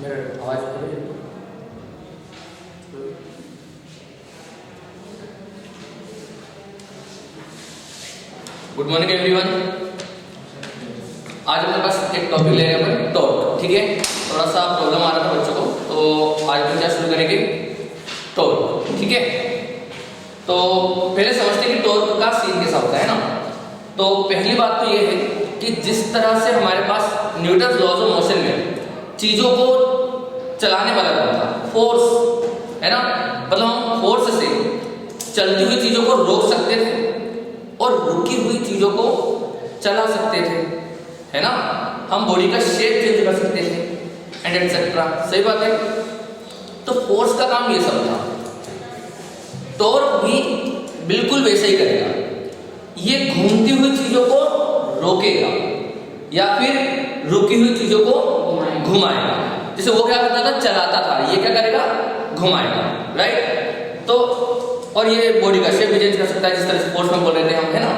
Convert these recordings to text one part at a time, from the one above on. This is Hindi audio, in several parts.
मेरा आवाज गुड मॉर्निंग एवरीवन। आज अपने पास एक टॉपिक ले रहे हैं अपन टॉर्क। ठीक है, थोड़ा सा प्रॉब्लम आ रहा था बच्चों को, तो आज अपन क्या शुरू करेंगे, टॉर्क। ठीक है, तो पहले समझते हैं कि टॉर्क का सीन कैसा होता है ना। तो पहली बात तो ये है कि जिस तरह से हमारे पास न्यूटन लॉज ऑफ मोशन में चीजों को चलाने वाला कौन था, फोर्स है ना। मतलब हम फोर्स से चलती हुई चीजों को रोक सकते थे और रुकी हुई चीजों को चला सकते थे, है ना। हम बॉडी का शेप चेंज कर सकते थे एंड एटसेट्रा। सही बात है। तो फोर्स का काम ये सब था। टॉर्क भी बिल्कुल वैसे ही करेगा। ये घूमती हुई चीजों को रोकेगा या फिर रुकी हुई चीजों को घुमाएगा। जैसे वो क्या करता था, चलाता था, ये क्या करेगा, घुमाएगा। राइट। तो और ये बॉडी का शेप भी चेंज कर सकता है, जिस तरह से फोर्स में बोल रहे थे हम, है ना।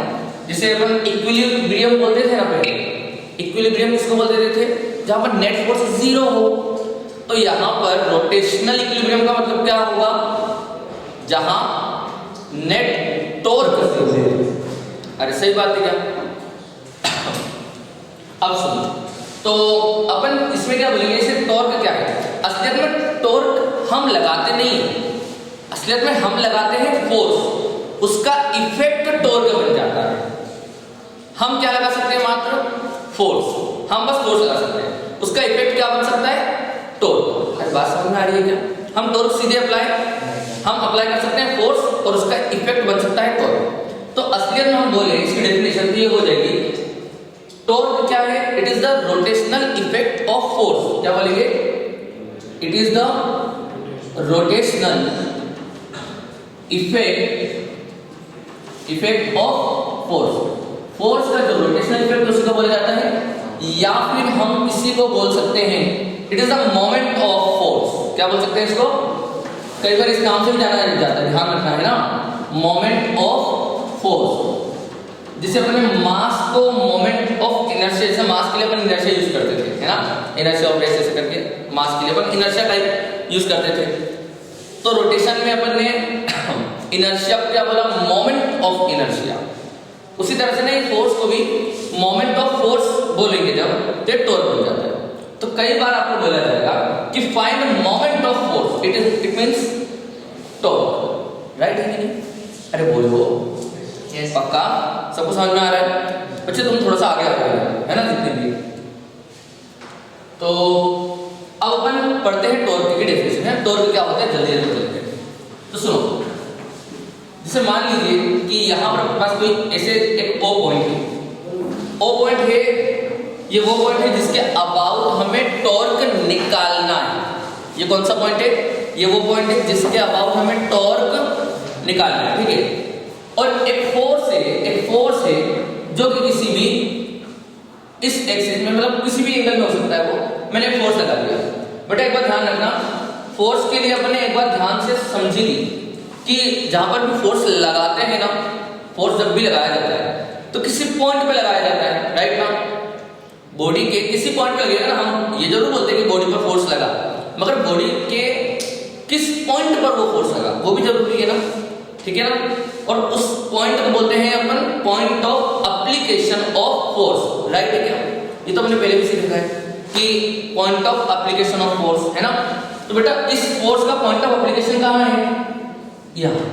जिसे अपन इक्विलिब्रियम बोलते थे ना पहले। इक्विलिब्रियम किसको बोलते थे, जहां पर नेट फोर्स जीरो हो। तो यहां पर रोटेशनल इक्विलिब्रियम का मतलब क्या होगा, जहां नेट टॉर्क जीरो। अरे सही बात है क्या। अब सुनो, तो अपन इसमें क्या बोलेंगे, इसे टॉर्क क्या है। असलियत में टॉर्क हम लगाते नहीं, असलियत में हम लगाते हैं फोर्स। उसका इफेक्ट टॉर्क बन जाता है। हम क्या लगा सकते हैं, मात्र फोर्स। हम बस फोर्स लगा सकते हैं, उसका इफेक्ट क्या बन सकता है, टॉर्क। अरे बात समझ में आ रही है क्या। हम टॉर्क सीधे हम अप्लाई कर सकते हैं फोर्स और उसका इफेक्ट बन सकता है टॉर्क। तो असलियत में हम बोले, इसकी डेफिनेशन ये हो जाएगी, टॉर्क क्या है, it is the rotational effect of force. क्या बोलेंगे, it is the rotational effect of force. Force का जो रोटेशनल इफेक्ट उसको बोला जाता है, या फिर हम इसी को बोल सकते हैं, it is the moment of force. क्या बोल सकते हैं इसको, कई बार इस नाम से भी जाना जाता है, ध्यान रखना है ना। मोमेंट ऑफ फोर्स, जिसे अपने मास को मोमेंट ऑफ इनर्शिया, जैसे मास के लिए अपन इनर्शिया यूज करते थे, है ना। इनर्शिया ऑफ रेस्ट ऐसे करके मास के लिए अपन इनर्शिया टाइप यूज करते थे। तो रोटेशन में अपन ने इनर्शिया को क्या बोला, मोमेंट ऑफ इनर्शिया। उसी तरह से नहीं, फोर्स को भी मोमेंट ऑफ फोर्स बोलेंगे जब, तो टॉर्क बन जाता है। तो कई बार आपको बोला जाएगा कि find moment of force, it means torque. Right है कि नहीं। अरे बोलो yes. पक्का सबको समझ में आ रहा है। बच्चे तुम थोड़ा सा आगे आ गए, है ना, जितने भी। तो अब अपन पढ़ते हैं टॉर्क की डेफिनेशन है। टॉर्क क्या होता है, जल्दी जल्दी बोलते हैं। तो सुनो, जैसे मान लीजिए कि यहाँ पर पास कोई ऐसे एक ओ पॉइंट है। ओ पॉइंट है, ये वो पॉइंट है जिसके अबाउट हमें टॉर्क निकालना है। ये कौन सा पॉइंट है, ये वो पॉइंट है जिसके अबाउट हमें टॉर्क निकालना है। ठीक है। और एक फोर्स है जो कि किसी भी इस एक्सिस में, मतलब किसी भी एंगल में हो सकता है। वो मैंने फोर्स लगा दिया। बट एक बार ध्यान रखना, फोर्स के लिए अपने एक बार ध्यान से समझी ली कि जहां पर भी फोर्स लगाते हैं ना, फोर्स जब भी लगाया जाता है तो किसी पॉइंट पे लगाया जाता है। राइट ना, बॉडी के किसी पॉइंट पे लगेगा ना। हम ये जरूर बोलते हैं कि बॉडी पर फोर्स लगा, मगर बॉडी के किस पॉइंट पर वो फोर्स लगा वो भी जरूरी है ना। ठीक है ना। और उस पॉइंट को बोलते हैं अपन point of application of force. Right है क्या। ये तो हमने पहले भी सीखा है कि point of application of force, है ना। तो बेटा इस फोर्स का पॉइंट ऑफ एप्लीकेशन कहाँ है, यहाँ।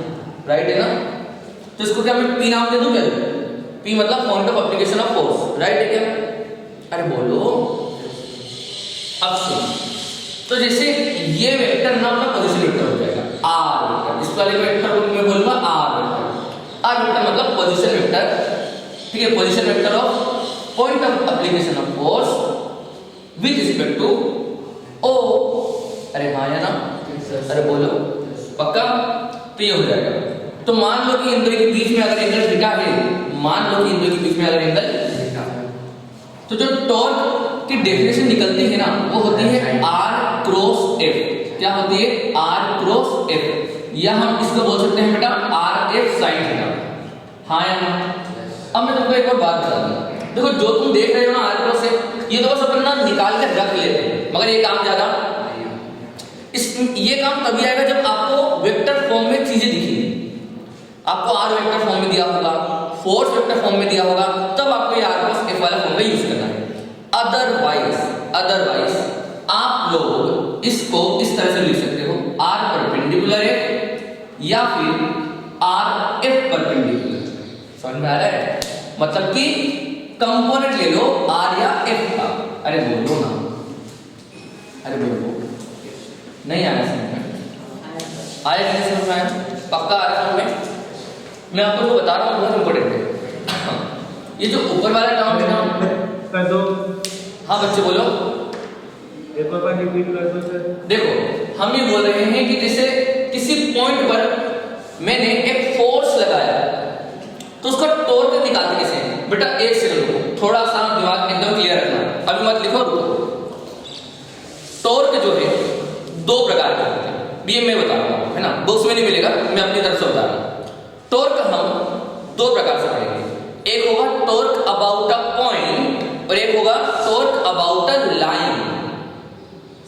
राइट है ना। तो इसको क्या मैं पी नाम दे दूं क्या, पी मतलब point of application of force. Right है क्या। अरे बोलो। अब सुन, तो जैसे ये वेक्टर ना अपना पोजीशन वेक्टर हो जाएगा, आर वेक्टर। इस वाले वेक्टर को मैं बोलूंगा आर वेक्टर। आर वेक्टर मतलब पोजीशन वेक्टर। ठीक है, position vector of point of application of force with respect to O. अरे हाँ या ना, अरे बोलो पक्का। तो ये हो जाएगा। तो मान लो कि इन दोनों के बीच में अगर एंगल थीटा है, मान लो कि इन दोनों के बीच में अगर एंगल थीटा है, तो जो टॉर्क की डेफिनेशन निकलती है ना, वो होती है आर क्रॉस एफ। क्या होती है, आर क्रॉस एफ। या हम इसको बोल सकते हैं बेटा आर एफ साइन थीटा। हाँ या ना। अब मैं तुमको एक और बात बता दूं, देखो जो तुम देख रहे हो ना आर क्रॉस एफ, ये तो बस अपन ना निकाल के रख लेते हैं, मगर ये काम ज्यादा ये काम तभी आएगा जब आपको वेक्टर फॉर्म में चीजें दिखेंगी। आपको आर वेक्टर फॉर्म में दिया होगा, फोर्स वेक्टर फॉर्म में दिया होगा, तब आपको ये आर क्रॉस एफ वाला फॉर्मूला यूज करना है। अदरवाइज आप लोग इसको इस तरह से लिख सकते हो, आर परपेंडिकुलर एफ या फिर आर एफ परपेंडिकुलर। समझ में आ रहा है? मतलब कि कंपोनेंट ले लो आर या एफ का। अरे बोलो ना, अरे बोलो, नहीं आया समझ में? आया नहीं समझ में? आया? पक्का आ रहा समझ में? मैं आपको जो बता रहा हूँ बहुत इंपॉर्टेंट है। ये जो ऊपर वाला टर्म है ना, कर दो। हाँ बच्चे बोलो, एक बार रिपीट कर दो सर। देखो हम ये बोल रहे हैं कि जैसे किसी पॉइंट पर मैंने एक फोर्स लगाया तो उसका टॉर्क निकालते कैसे? बेटा एक सेकंड रुको, थोड़ा सा दिमाग एकदम क्लियर रखना, अभी मत लिखो, रुको। टॉर्क जो है दो प्रकार के होते हैं, ये मैं बता रहा हूँ, है ना, बुक्स में नहीं मिलेगा, मैं अपनी तरफ से बता रहा हूँ। टॉर्क हम दो प्रकार से पढ़ेंगे, एक होगा टॉर्क अबाउट अ पॉइंट और एक होगा टॉर्क अबाउट अ लाइन।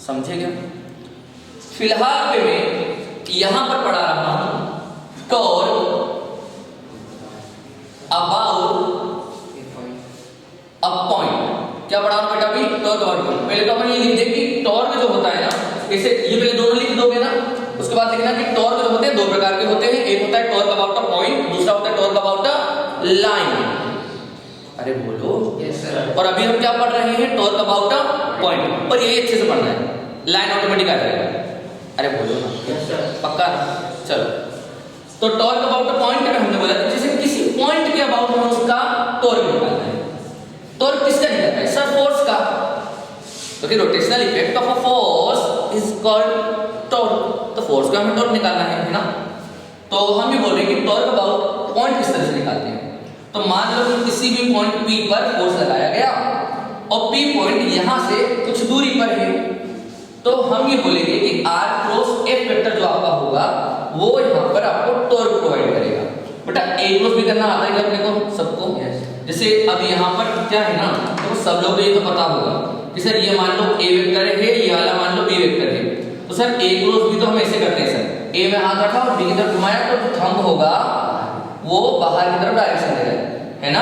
समझे क्या? फिलहाल पे मैं यहां पर पढ़ा रहा हूं टॉर्क अबाउट अ पॉइंट। क्या पढ़ा बेटा? अभी टॉर्क अबाउट पॉइंट। पहले तो अपन ये लिख दे कि टॉर्क जो होता है ना, इसे ये पहले दोनों लिख दोगे ना, उसके बाद लिखना कि टॉर्क जो होते हैं दो प्रकार के होते हैं, एक होता है टॉर्क अबाउट अ पॉइंट, दूसरा होता है टॉर्क अबाउट अ लाइन। अरे बोलो। Yes sir. और अभी हम क्या पढ़ रहे हैं? Torque about a point. और ये अच्छे से पढ़ना है, लाइन ऑटोमेटिक आ जाएगा। अरे बोलो ना, यस सर। पक्का? चलो, तो टॉर्क अबाउट अ पॉइंट में हमने बोला जैसे किसी पॉइंट के अबाउट में उसका टॉर्क निकालना है। टॉर्क किसका निकलता है? सर फोर्स का। तो कि rotational effect of a force is called torque. तो फोर्स का हमें टॉर्क निकालना है ना। तो हम ये बोल रहे हैं कि टॉर्क अबाउट पॉइंट किस तरह से निकालते हैं। तो मान लो कि किसी भी पॉइंट P पर फोर्स लगाया गया और P पॉइंट यहां से कुछ दूरी पर है, तो हम ये बोलेंगे कि R क्रॉस F वेक्टर जो आपका होगा वो यहां पर आपको टॉर्क प्रोवाइड करेगा। बेटा A क्रॉस भी करना आता है क्या अपने को सबको? जैसे अब यहां पर क्या है ना, तो सब लोगों को ये तो पता होगा कि सर ये मान लो A वेक्टर है, ये वाला मान लो B वेक्टर है, तो सर A क्रॉस भी तो हम ऐसे करते हैं सर, A में हाथ रखा और B की तरफ घुमाया तो जो थंब होगा वो बाहर की तरफ डायरेक्शन देगा, है ना,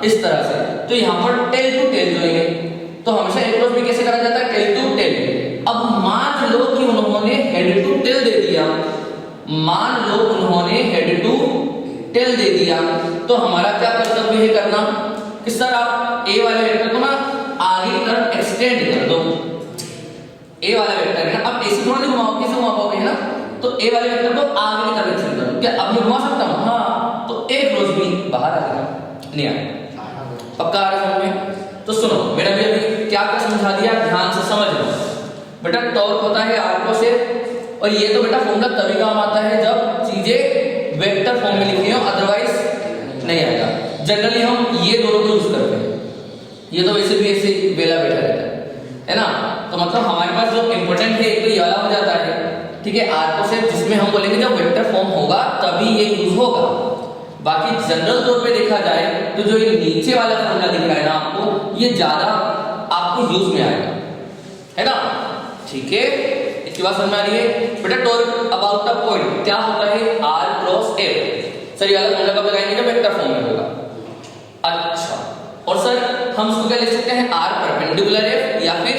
इस तरह से। तो यहाँ पर टेल टू टेल जोड़ेंगे, तो हमेशा एक क्रॉस भी कैसे करा जाता है? Tail to tail. अब मान लो कि उन्होंने हेड टू टेल दे दिया, मान लो उन्होंने हेड टू टेल दे दिया, तो हमारा क्या कर्तव्य है करना कि सर आप ए वाले वेक्टर को ना आगे की तरफ एक्सटेंड कर दो। ए वाला वेक्टर है ना, अब ऐसे थोड़ा नहीं घुमाओ, कैसे घुमा पाओगे ना, तो ए वाले वेक्टर को आगे की तरफ एक्सटेंड करो। क्या अब मैं घुमा सकता हूँ? हाँ, तो एक क्रॉस भी बाहर आ गया, नहीं आया। पक्का आ रहा है समझ में? तो सुनो, मैंने अभी क्या क्या समझा दिया, ध्यान से समझ लो। बेटा टॉर्क होता है आर क्रॉस एफ, और ये तो बेटा फॉर्मूला तभी काम आता है जब चीजें वेक्टर फॉर्म में लिखी हो, अदरवाइज नहीं आएगा। जनरली हम ये दोनों को यूज करते हैं, ये तो वैसे भी ऐसे बेला बैठा रहता है ना। तो मतलब हमारे पास जो इंपॉर्टेंट है एक तो ये वाला हो जाता है, ठीक है, आर क्रॉस एफ, जिसमें हम बोलेंगे जब वेक्टर फॉर्म होगा तभी ये यूज होगा। बाकी जनरल तौर पे देखा जाए तो जो ये नीचे वाला फॉर्मूला दिख रहा है ना आपको, ये ज्यादा आपको यूज में आएगा, है ना, ठीक है। इसकी बात समझ में आ रही है? बेटा टॉर्क अबाउट अ पॉइंट क्या होता है? Are cross F. सर ये वाला फॉर्मूला कब लगाएंगे? जब वेक्टर फॉर्म में होगा। अच्छा, और सर हम इसको क्या लिख सकते हैं? आर परपेंडिकुलर एफ या फिर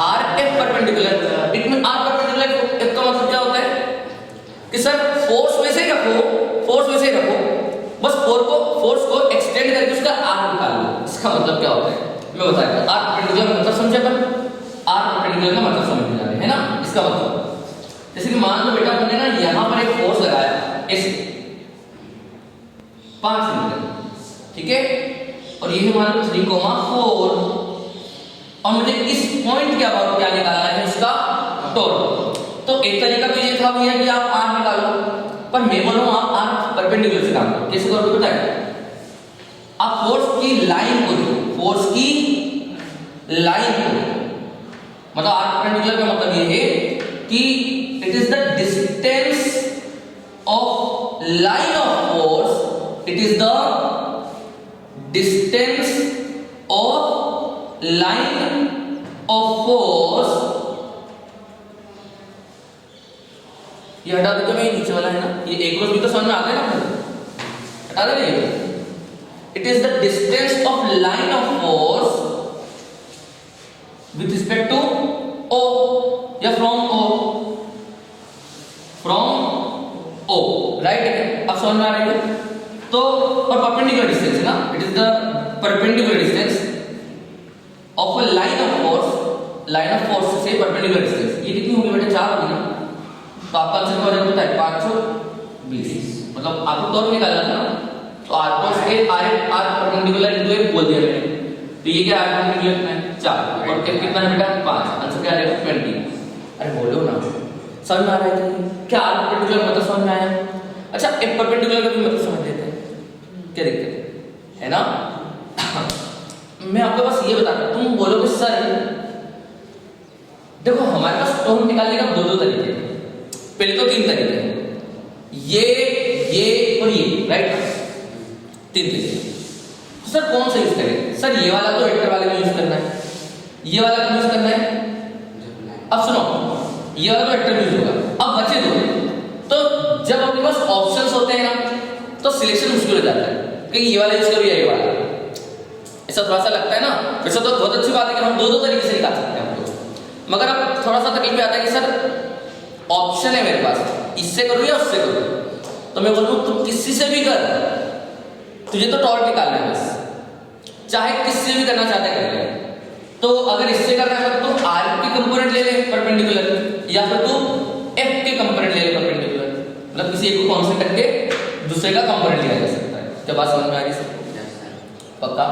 आर एफ परपेंडिकुलर। इसमें आर परपेंडिकुलर एफ का मतलब क्या होता है कि सर फोर्स वैसे ही रखो, फोर्स वैसे ही रखो, बस फोर्स को एक्सटेंड करके उसका आर निकाल लो। इसका मतलब क्या होता है मैं बताऊंगा। आर परपेंडिकुलर मतलब समझे अपन? आर परपेंडिकुलर का मतलब समझ में आ रहा है ना। इसका मतलब जैसे कि मान लो बेटा हमने ना यहां पर एक फोर्स लगाया ऐसे 5 मीटर, ठीक है, और ये मान लो 3,4, और मुझे इस पॉइंट के अबाउट क्या निकालना है? उसका टॉर्क। तो एक तरीका तो ये था भैया कि आप आर निकालो, पर मैं बोल रहा हूं आप आर परपेंडिकुलर से काम करो। कैसे करोगे बताइए? आप फोर्स की लाइन को देखो, फोर्स की लाइन को देखो। मतलब आर परपेंडिकुलर का मतलब ये है कि it is the distance of line of force, it is the distance of line of force ये हटा दो, मैं नीचे वाला है ना, ये a क्रॉस b तो समझ में आ गया ना, हटा दे ये। It is the distance of line of force with respect to o या फ्रॉम o, राइट। अब समझ में आ रही है। तो और परपेंडिकुलर डिस्टेंस है ना, it is the perpendicular distance of a line of force से परपेंडिकुलर डिस्टेंस। ये कितनी होगी बेटा, 4 होगी ना, तो आपका आंसर क्या होता है 5 20, मतलब आपको तौर निकालना था ना, तो r cross a r perpendicular into a बोल दिया मैंने, तो ये क्या r परपेंडिकुलर में 4 और f कितना है बेटा 5, आंसर क्या आएगा 20। अरे बोलो ना, समझ में आ रहा है क्या, r परपेंडिकुलर मतलब समझ में आया। अच्छा f परपेंडिकुलर का भी मतलब समझ लेते हैं, क्या दिक्कत है ना। मैं आपको बस ये बता रहा हूं, तुम बोलोगे सर देखो हमारे पास टर्म निकालने का दो तरीके हैं, पहले तो 3 तरीके हैं, ये और ये, राइट, 3 तरीके। तो सर कौन सा यूज करें, सर ये वाला तो वेक्टर वाले में यूज करना है, ये वाला क्यों यूज करना है। अब सुनो, ये वाला तो वेक्टर में यूज होगा, अब बचे दो, तो जब अपने पास ऑप्शंस होते हैं ना तो सिलेक्शन मुश्किल हो जाता है कि ये वाला यूज करो या ये वाला, ऐसा थोड़ा सा लगता है ना। वैसे तो बहुत अच्छी बात है कि हम दो तरीके से निकाल सकते हैं हमको, मगर अब थोड़ा सा तकलीफ आता है कि सर ऑप्शन है मेरे पास, इससे करूँ या उससे करूँ, तो मैं बोलूँ तुम किसी से भी कर, तुझे तो टॉर्क निकालना है बस, चाहे किससे भी करना चाहते कर ले। तो अगर इससे करना है तो तू r के कंपोनेंट ले ले परपेंडिकुलर, या फिर तू f के कंपोनेंट ले ले परपेंडिकुलर, मतलब किसी एक को कांस्टेंट रख के दूसरे का कंपोनेंट लिया जा सकता है। क्या बात समझ में आ रही है पक्का।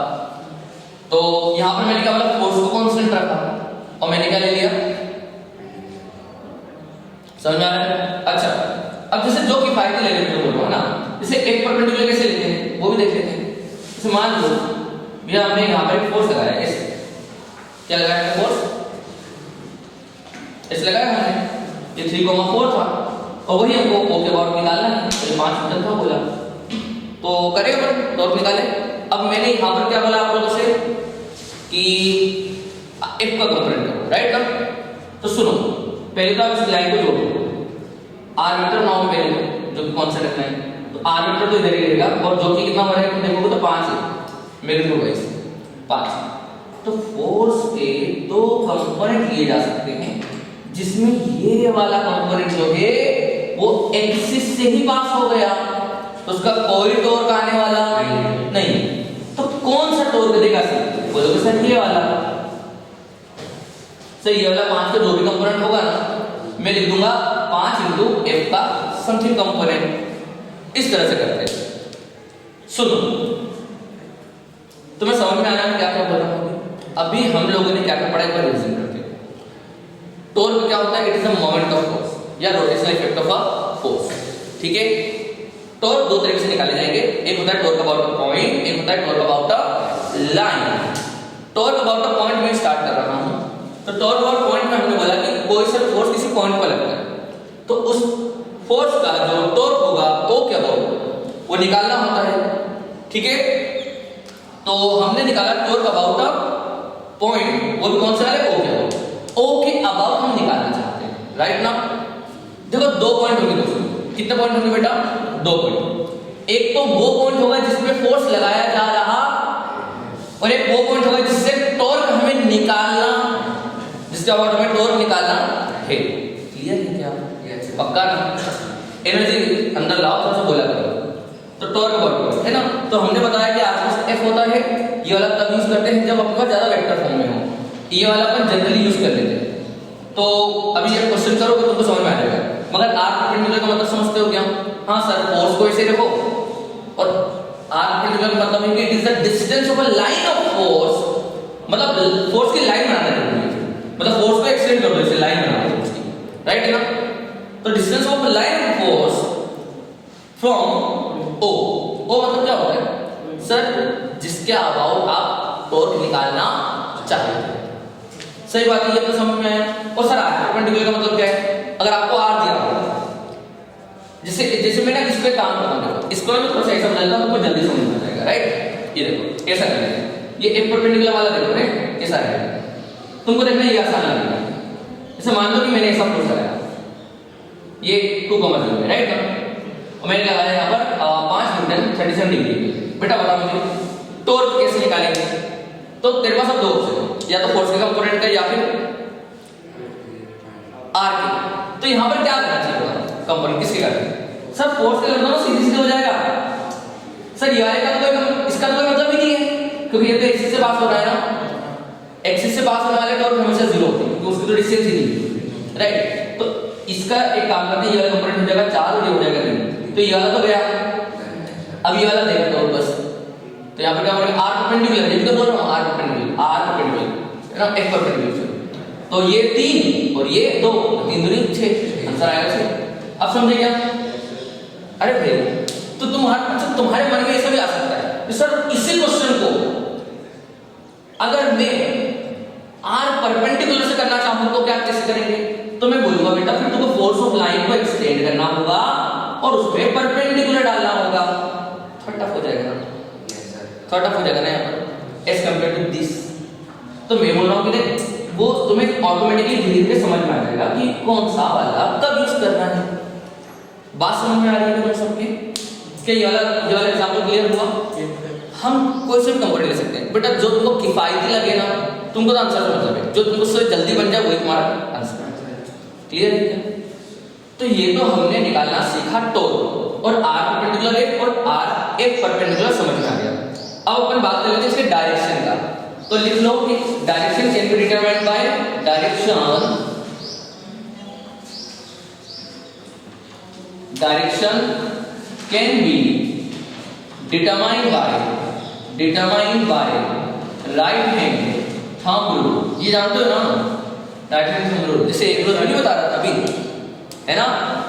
तो यहाँ पर मैंने क्या बोला, फोर्स को कांस्टेंट रखा और मैंने क्या ले लिया, समझ में आ रहा है। अच्छा अब जैसे जो किफायती लगे तो बोल रहा हूं ना, जैसे एक परपेंडिकुलर कैसे लेते हैं वो भी देख लेते हैं। जैसे मान लो भैया हमने यहाँ पर एक फोर्स लगाया, ऐसे क्या लगाया है फोर्स, ऐसे लगाया हमने, ये 3,4 था और वही हमको o के अबाउट निकालना है, तो ये 5 मीटर था बोला, तो करें अपन टॉर्क निकाले। अब मैंने यहाँ पर क्या बोला आप लोगों से कि f का कंपोनेंट करो, राइट ना। तो सुनो पहले तो आप इस लाइन को जोड़ो, r मीटर नाउ में पहले जो कि कौन सा रखना है, तो r मीटर तो इधर ही रहेगा और जो कि कितना हो रहा है देखोगे तो 5 है, मेरे को गाइस 5। तो फोर्स के 2 कंपोनेंट लिए जा सकते हैं, जिसमें ये वाला कंपोनेंट जो है वो एक्सिस से ही पास हो गया, तो उसका कोई टॉर्क आने वाला नहीं। तो कौन सा टॉर्क देगा सर, बोलोगे सर ये वाला, सर ये वाला 5 का जो भी कंपोनेंट होगा ना मैं लिख दूंगा 5 इंटू f का समथिंग कंपोनेंट, इस तरह से करते हैं। सुनो तुम्हें समझ में आ रहा है क्या क्या बोल रहा हूं। अभी हम लोगों ने क्या क्या पढ़ा, एक बार रिवीजन करते हैं। टॉर्क क्या होता है, it is the moment of force या rotational effect of a force, ठीक है। टॉर्क 2 तरीके से निकाले जाएंगे, एक होता है टॉर्क अबाउट अ पॉइंट, एक होता है torque about a line. Torque about a point में स्टार्ट कर रहा हूं। तो टॉर्क अबाउट पॉइंट में हमने बोला कि कोई सा फोर्स किसी पॉइंट पर लगता है, तो उस फोर्स का जो टॉर्क होगा o के अबाउट वो निकालना होता है, ठीक है। तो हमने निकाला टॉर्क अबाउट अ पॉइंट, वो भी कौन सा है o के अबाउट, o के अबाउट हम निकालना चाहते हैं, राइट ना। देखो 2 पॉइंट होंगे दोस्तों, कितने पॉइंट होंगे बेटा 2 पॉइंट। एक तो वो पॉइंट होगा जिसमें फोर्स लगाया जा रहा, और एक वो पॉइंट होगा जिससे टॉर्क हमें निकालना, जिसके अबाउट हमें टॉर्क निकालना है। क्लियर है क्या, पक्का ना। एनर्जी अंदर लाओ, थोड़ा सा बोला करो। तो टॉर्क अबाउट है ना, तो हमने बताया कि आसपास f होता है, ये वाला तब यूज करते हैं जब अपने पास ज्यादा वेक्टर फॉर्म में हो, ये वाला अपन जनरली यूज कर लेते हैं। तो अभी ये क्वेश्चन करोगे तो तुमको समझ में आ जाएगा। मगर r परपेंडिकुलर का मतलब समझते हो क्या? हाँ सर, फोर्स को ऐसे रखो और r परपेंडिकुलर का मतलब है कि it is the distance of a line of force, मतलब फोर्स की लाइन बनाना है, मतलब फोर्स को एक्सटेंड कर दो, इसे लाइन बना दो फोर्स की, राइट है ना। तो distance of a line of force from o, o मतलब क्या होता है सर, जिसके अबाउट आप टॉर्क निकालना चाहते हैं। सही बात है, ये तो समझ में आया। और सर r परपेंडिकुलर का मतलब क्या है, अगर आपको r दिया हो, जैसे मैं ना इस पे काम कर रहा हूं, इसको मैं थोड़ा सा ऐसा बनाता हूं, आपको जल्दी समझ में आ जाएगा, राइट। ये देखो ऐसा करेंगे, ये एक परपेंडिकुलर वाला देखो राइट, ऐसा रहेगा, तुमको देखना ये आसान लगेगा। जैसे मान लो कि मैंने ऐसा फोर्स लगाया, ये 2,0 है, राइट ना? और मैंने लगाया यहाँ पर 5 न्यूटन 37 डिग्री। बेटा बता मुझे टॉर्क कैसे निकालेंगे? तो तेरे पास अब दो ऑप्शन है, या तो फोर्स के कंपोनेंट का या फिर आर के। तो यहाँ पर क्या करना चाहिए कंपोनेंट किसके का? सर फोर्स के लगना सीधे सीधे हो जाएगा। सर ये वाले का तो इसका तो कोई मतलब ही नहीं है, क्योंकि ये तो एक्सिस से पास हो रहा है ना। एक्सिस से पास होने वाले टॉर्क हमेशा 0 होती है, क्योंकि उसकी तो डिस्टेंस ही नहीं है, राइट? तो इसका एक काम करते हैं, ये वाला कंपोनेंट हो जाएगा 4 और ये हो जाएगा 3। तो ये वाला तो गया, अब ये वाला देखा तो बस। तो यहाँ पर क्या बोलेंगे? आर परपेंडिकुलर, ये भी तो बोल रहा हूँ, आर परपेंडिकुलर है ना, एक परपेंडिकुलर। तो ये 3 और ये 2, 3 दूनी 6, आंसर आएगा 6। अब समझे क्या? अरे भाई तो तुम्हारे मन में ऐसा भी आ सकता है कि सर इसी क्वेश्चन को अगर मैं आर परपेंडिकुलर से करना चाहूं तो क्या कैसे करेंगे? तो मैं बोलूंगा बेटा फिर तुमको फोर्स ऑफ लाइन को एक्सटेंड करना होगा और उसमें परपेंडिकुलर डालना होगा। थोड़ा टफ हो जाएगा ना? थोड़ा टफ हो जाएगा ना यहाँ पर एज कंपेयर टू दिस। तो मैं बोल रहा हूँ कि वो तुम्हें ऑटोमेटिकली धीरे धीरे समझ में आ जाएगा कि कौन सा वाला कब यूज करना है। बात समझ में आ रही है तुम सबके? क्या ये वाला एग्जांपल क्लियर हुआ? हम कोई से भी कंपोनेंट ले सकते हैं बेटा, जो तुमको किफायती लगे ना, तुमको तो आंसर मतलब है, जो तुमको सबसे जल्दी बन जाए वही तुम्हारा आंसर। क्लियर है क्या? तो ये तो हमने निकालना सीखा टॉर्क, और आर परपेंडिकुलर एक और आर एक परपेंडिकुलर समझ में आ गया। अब अपन बात कर लेते हैं इसके डायरेक्शन का। तो लिख लो कि direction can be determined by direction can be determined by right hand thumb rule। ये जानते हो ना राइट हैंड थंब रूल? जैसे एक रोज नहीं बता रहा था अभी, है ना?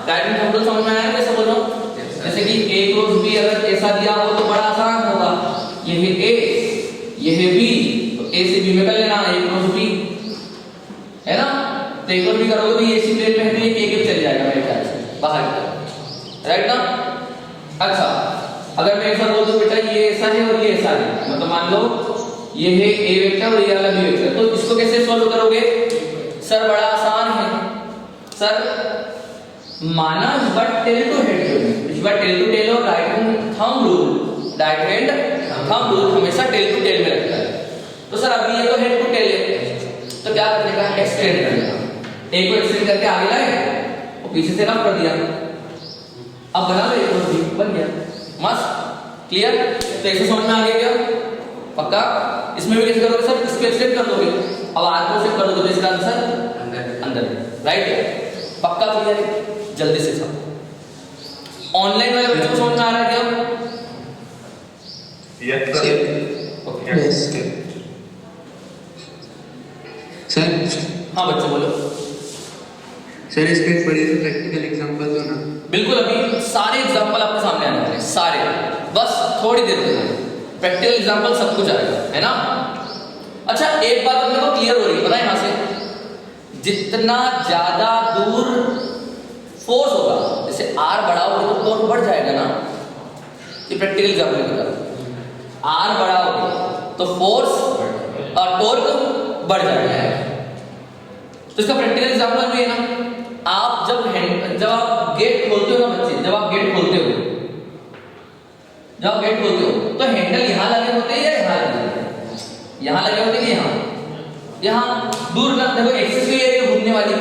राइट हैंड थंब रूल समझ में आया? कैसे बोल रहा हूँ? जैसे कि एक रोज भी अगर ऐसा दिया हो तो बड़ा आसान होगा, ये है ए, ये है बी, तो ए से बी में कर लेना एक रोज बी, है ना? तो एक रोज भी करोगे तो ये सी प्लेन में है तो ये के चल जाएगा मेरे ख्याल से बाहर, राइट ना? अच्छा अगर मैं ऐसा बोल दूं बेटा ये ऐसा है और ये ऐसा है, मतलब मान लो ये है ए वेक्टर और ये वाला बी वेक्टर, तो इसको कैसे सॉल्व करोगे? सर बड़ा आसान है सर, माना बट टेल टू हेड और राइट हैंड थंब रूल हमेशा टेल टू टेल में लगता है। तो सर अभी ये तो हेड टू टेल है, तो क्या करने का? एक्सटेंड करने का। ए को एक्सटेंड करके आगे लाए और पीछे से रफ कर दिया, अब बना लो एक भी बन गया। मस्त क्लियर? तो ऐसे समझ में आ गया क्या? पक्का? इसमें भी कैसे करोगे सर? इसको एक्सटेंड कर दोगे, अब आर को शिफ्ट कर दोगे तो इसका आंसर अंदर, राइट? पक्का क्लियर है? जल्दी से सब ऑनलाइन वाले बच्चों को समझ में आ रहा है क्या? Yes sir. सर हाँ बच्चों बोलो। सर इसका एक बढ़िया सा प्रैक्टिकल एग्जांपल दो ना। बिल्कुल, अभी सारे एग्जांपल आपके सामने आने वाले हैं, सारे, बस थोड़ी देर में प्रैक्टिकल एग्जांपल सब कुछ आएगा, है ना? अच्छा एक बात अपने को क्लियर हो रही है, पता है यहाँ से जितना ज्यादा दूर फोर्स होगा, जैसे आर बढ़ाओगे तो टॉर्क बढ़ जाएगा ना। ये प्रैक्टिकल एग्जांपल बता रहा हूं, आर बढ़ाओगे तो फोर्स और टॉर्क बढ़ जाएगा। तो इसका प्रैक्टिकल एग्जांपल भी है ना, आप जब आप गेट खोलते हो ना बच्चे, जब आप गेट खोलते हो तो हैंडल यहाँ लगे होते हैं या यहाँ लगे होते हैं? यहाँ लगे होते हैं, यहाँ दूर ना देखो, एक्सेस भी है घूमने वाली,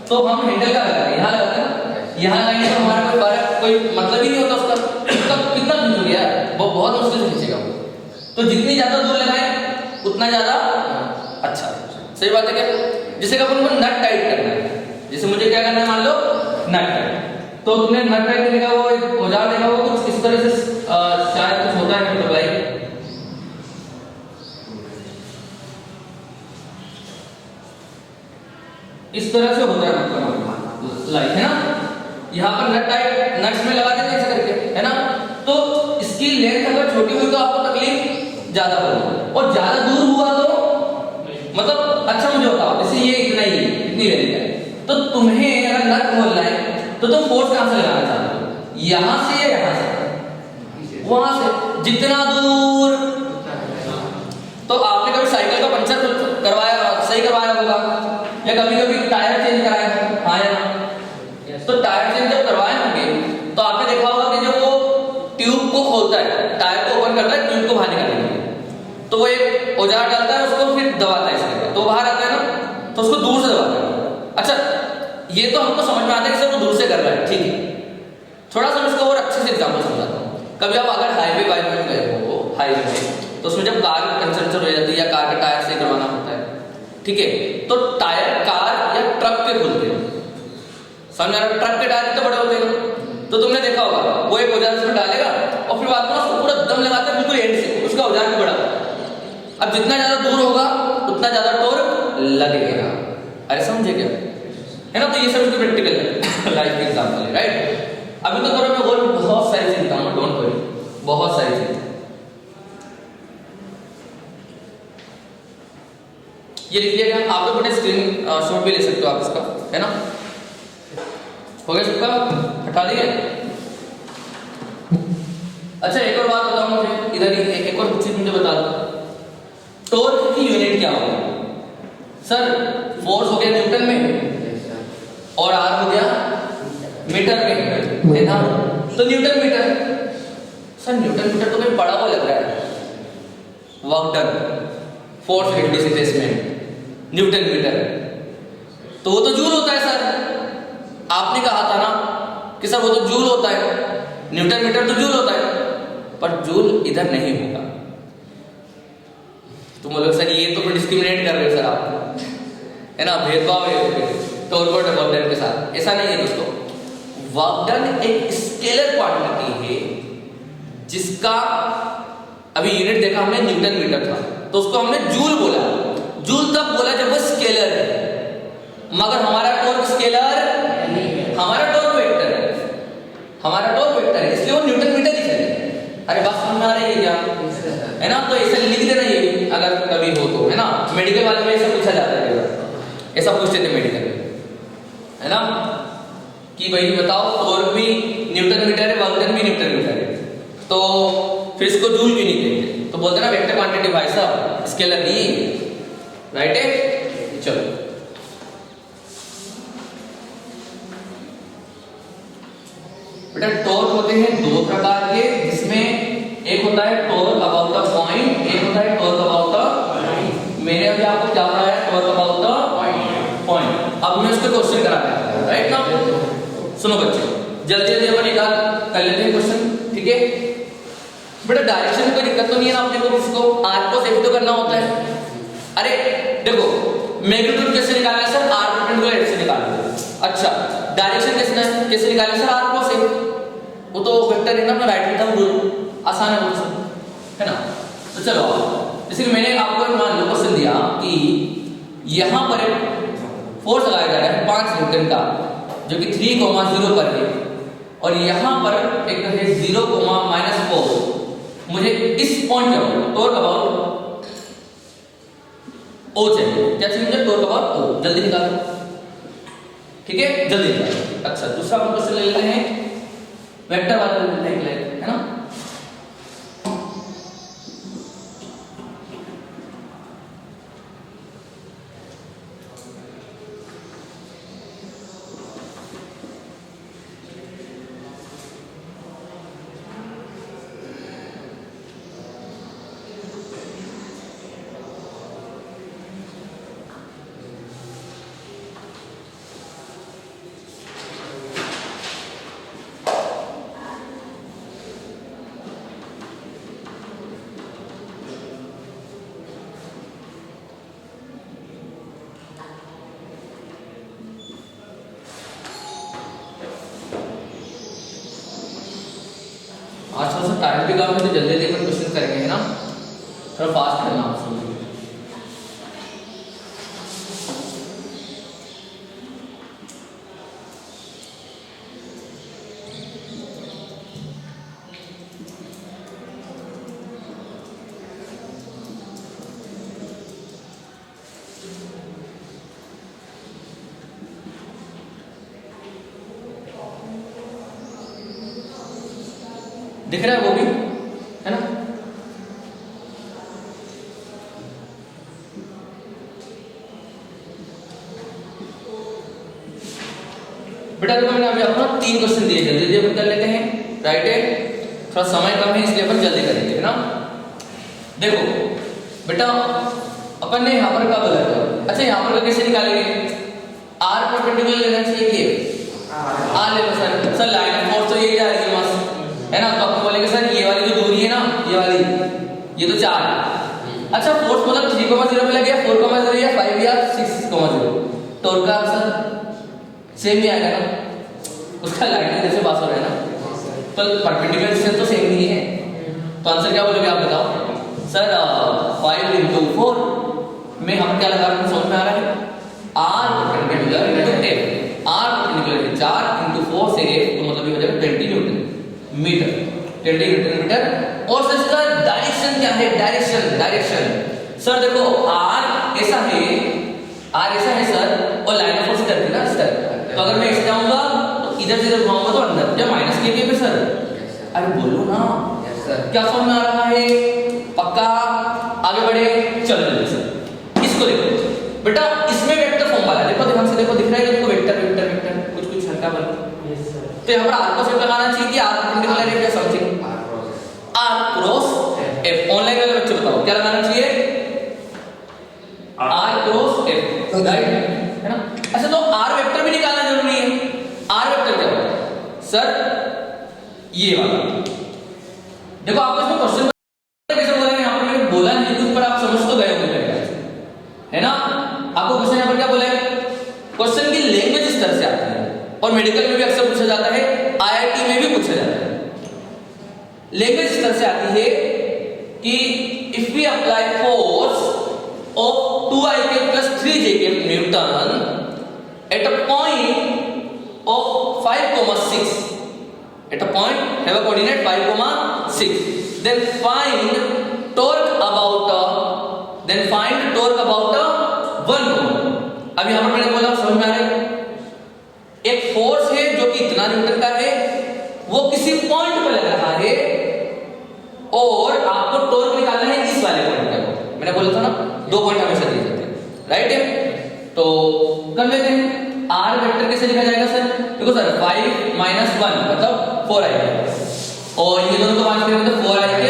तो हम हैंडल का लगाते हैं, यहाँ लगाते हैं, यहाँ लगाएंगे तो हमारा कोई मतलब ही नहीं होता उसका। कितना दूर हो गया, वो बहुत मुश्किल से खींचेगा। तो जितनी ज्यादा दूर लगाए उतना ज्यादा अच्छा। सही बात है क्या? जैसे कि अपन को नट टाइट करना है, जैसे मुझे क्या करना है, मान लो नट टाइट, तो तुमने नट टाइट करने का वो औजार देखा, वो कुछ इस तरह से शायद कुछ होता है, मतलब लाइक इस तरह से होता है, मतलब लाइक, है ना? यहाँ पर नट टाइट नट्स में लगा देते हैं ऐसे करके, है ना? तो इसकी लेंथ अगर छोटी हुई तो आपको तकलीफ ज्यादा होगी, और ज्यादा दूर हुआ तो मतलब अच्छा मुझे बताओ, जैसे ये इतना ही इतनी लेंथ है, तो तुम्हें अगर नट खोलना है तो तुम फोर्स कहां से लगाना चाहते हो? यहां से या यहां से? वहां से, जितना दूर। तो आपने कभी साइकिल का पंचर करवाया, सही करवाया होगा, या कभी कभी टायर चेंज कराया, हाँ या ना? तो टायर चेंज उसको दूर से दबा देगा। अच्छा, ये तो हमको समझ में आता है कि सर वो दूर से कर रहा है, ठीक है। थोड़ा सा इसको और अच्छे से एग्जाम्पल समझाता हूँ। कभी आप अगर हाईवे बाइक में गए हो, हाईवे में, तो उसमें जब कार कंस्ट्रक्शन हो जाती है या कार का टायर सही करवाना होता है, ठीक है, तो टायर कार या ट्रक के खुलते हैं, समझ रहे? ट्रक के टायर तो बड़े होते हैं, तो तुमने देखा होगा वो एक औजार उसमें डालेगा और फिर बाद में उसको पूरा दम लगाता है बिल्कुल एंड से, उसका औजार भी बड़ा होता है। अब जितना ज्यादा दूर होगा उतना ज्यादा टॉर्क लगेगा। अरे समझे क्या है ना? तो ये सब इसके प्रैक्टिकल लाइफ के एग्जांपल है, राइट? अभी तो करो मैं और बहुत सारी चीज बताऊंगा, डोंट वरी, बहुत सारी चीज। ये लिख लिया गया, आप लोग अपने स्क्रीन शॉट भी ले सकते हो आप इसका, है ना? हो गया सबका? हटा दिए? अच्छा, एक और बात बताओ मुझे, इधर ही एक और चीज मुझे बता दो, टॉर्क की यूनिट क्या होगी? सर फोर्स हो गया न्यूटन में और आर हो गया मीटर में, है ना? तो newton metre, sir newton metre तो कहीं पढ़ा हुआ लग रहा है। Work done, force weight displacement, newton metre, तो वो तो जूल होता है सर। आपने कहा था ना कि सर वो तो जूल होता है, न्यूटन मीटर तो जूल होता है, पर जूल इधर नहीं होगा। तुम बोलोगे सर ये तो फिर डिस्क्रिमिनेट कर रहे हो सर आप, है ना? भेदभाव है टॉर्क और वर्क डन के साथ। ऐसा नहीं है दोस्तों, वर्क डन एक स्केलर क्वांटिटी है जिसका अभी यूनिट देखा हमने न्यूटन मीटर था, तो उसको हमने जूल बोला। जूल तब बोला जब वो स्केलर है, मगर हमारा टॉर्क स्केलर, हमारा टॉर्क वेक्टर है, हमारा टॉर्क वेक्टर है, इसलिए वो न्यूटन मीटर ही चले। अरे बात समझ में आ रही है क्या? है ना? तो ऐसे लिख देना ये अगर कभी हो तो, है ना? मेडिकल वाले में ऐसा पूछा जाता है, ऐसा पूछते थे मेडिकल में, है ना? कि भाई बताओ टॉर्क भी न्यूटन मीटर है, वर्क डन भी न्यूटन मीटर है, तो फिर इसको जूल क्यों नहीं कहते? तो बोलते ना वेक्टर क्वांटिटी भाई साहब, स्केलर नहीं, राइट है? चलो बेटा, टॉर्क होते हैं दो प्रकार के, जिसमें एक होता है टॉर्क अबाउट द पॉइंट, एक होता है टॉर्क अबाउट द, मैंने अभी आपको क्या पढ़ाया? Torque about the point. अब मैं उसके क्वेश्चन कराता हूं, राइट ना? सुनो बच्चे, जल्दी जल्दी अपन एक कर लेते हैं क्वेश्चन, ठीक है? बेटा डायरेक्शन में कोई दिक्कत तो नहीं है ना अपने को? इसको आर को सेफ तो करना होता है। अरे देखो, मैग्नीट्यूड कैसे निकालना है सर? आर परपेंडिकुलर एट से निकालना है। अच्छा, डायरेक्शन कैसे निकालना है सर? आर को सेफ, वो तो वेक्टर है ना, अपना राइट हैंड थंब रूल, आसान है वो, है ना? तो चलो, जैसे कि मैंने आपको एक मान लो क्वेश्चन दिया कि यहां पर एक फोर्स लगाया जा रहा है 5 न्यूटन का, जो कि 3,0 पर है, और यहां पर एक है 0,-4। मुझे इस पॉइंट पर टॉर्क अबाउट ओ चाहिए। क्या चाहिए मुझे? टॉर्क अबाउट ओ। जल्दी निकालो, ठीक है? जल्दी निकालो। अच्छा, दूसरा हम क्वेश्चन ले लेते हैं, वेक्टर वाला ले लेते हैं, है ना? आज थोड़ा सा टाइम भी कम है, तो जल्दी जल्दी क्वेश्चन करेंगे, है ना? थोड़ा फास्ट करना आप सब। दिख रहा है वो भी, है ना? बेटा देखो, मैंने अभी आपको 3 क्वेश्चन दिए, जल्दी जल्दी अपन कर लेते हैं, राइट है? थोड़ा समय कम है इसलिए अपन जल्दी करेंगे, है ना? देखो बेटा, अपन ने यहाँ पर क्या बोला था? अच्छा यहाँ पर कैसे निकालेंगे? आर परपेंडिकुलर लेना चाहिए कि आर ले लो सर लाइन ऑफ फोर्स तो यही जाएगी बस, है ना? तो आपको बोलेंगे सर ये वाली जो दूरी है ना, ये वाली, ये तो 4 है। अच्छा फोर्स मतलब 3,0 पे लगे, 4,0 या 5 या 6,0, तो उनका आंसर सेम ही आएगा ना, उसका लाइन जैसे पास हो रहा है ना, तो परपेंडिकुलर डिस्टेंस तो सेम ही है। तो आंसर क्या बोलोगे आप बताओ? सर 5 into 4 में हम क्या लगा रहे हैं, समझ में आ रहा है? R perpendicular into F, R perpendicular 4 into 4 से एफ, तो मतलब ये हो जाएगा 20 न्यूटन मीटर, 20 न्यूटन मीटर। और सर इसका डायरेक्शन क्या है? डायरेक्शन सर देखो आर ऐसा है सर, और लाइन ऑफ फोर्स इधर थी ना इस तरह, तो अगर मैं ऐसे जाऊंगा तो इधर से इधर घुमाऊंगा तो अंदर, या माइनस के लिए सर, अरे बोलो ना क्या समझ में आ रहा है? पक्का? आगे बढ़े, चलो जल्दी सर इसको देखो बेटा, इसमें वेक्टर फॉर्म वाला देखो, ध्यान से देखो, दिख रहा है तुमको वेक्टर कुछ हल्का बल। तो यहाँ पर आर को सेट लगाना चाहिए कि आर परपेंडिकुलर है या something, R cross F. Online वाले बच्चे बताओ क्या लगाना चाहिए? आर क्रॉस एफ, राइट है ना? अच्छा तो आर वेक्टर भी निकालना जरूरी है। आर वेक्टर क्या होता है सर? ये वाला देखो, आपको इसमें क्वेश्चन कैसे बोला है, यहाँ पर मैंने बोला नहीं कुछ, पर आप समझ तो गए होंगे है ना? आपको क्वेश्चन यहाँ पर क्या बोला है? क्वेश्चन की लैंग्वेज इस तरह से आती है, और मेडिकल में भी अक्सर पूछा जाता है, आईआईटी में भी पूछा जाता है। लैंग्वेज इस तरह से आती है कि if we apply force of 2ik plus 3jk Newton at a point of 5,6, at a point have a coordinate 5,6, then find torque about 1 newton। अब यहां पर मैंने बोला, समझ में आ रहा है? एक फोर्स है जो कि इतना न्यूटन का है, वो किसी पॉइंट पर लग रहा है, और आपको टॉर्क निकालना है इस वाले पॉइंट पर। मैंने बोला था ना 2 पॉइंट हमेशा दिए जाते हैं, राइट है? तो कर लेते हैं। आर वेक्टर कैसे लिखा जाएगा सर? देखो सर 5 - 1 मतलब 4ik, और ये दोनों को बात करेंगे तो 4ik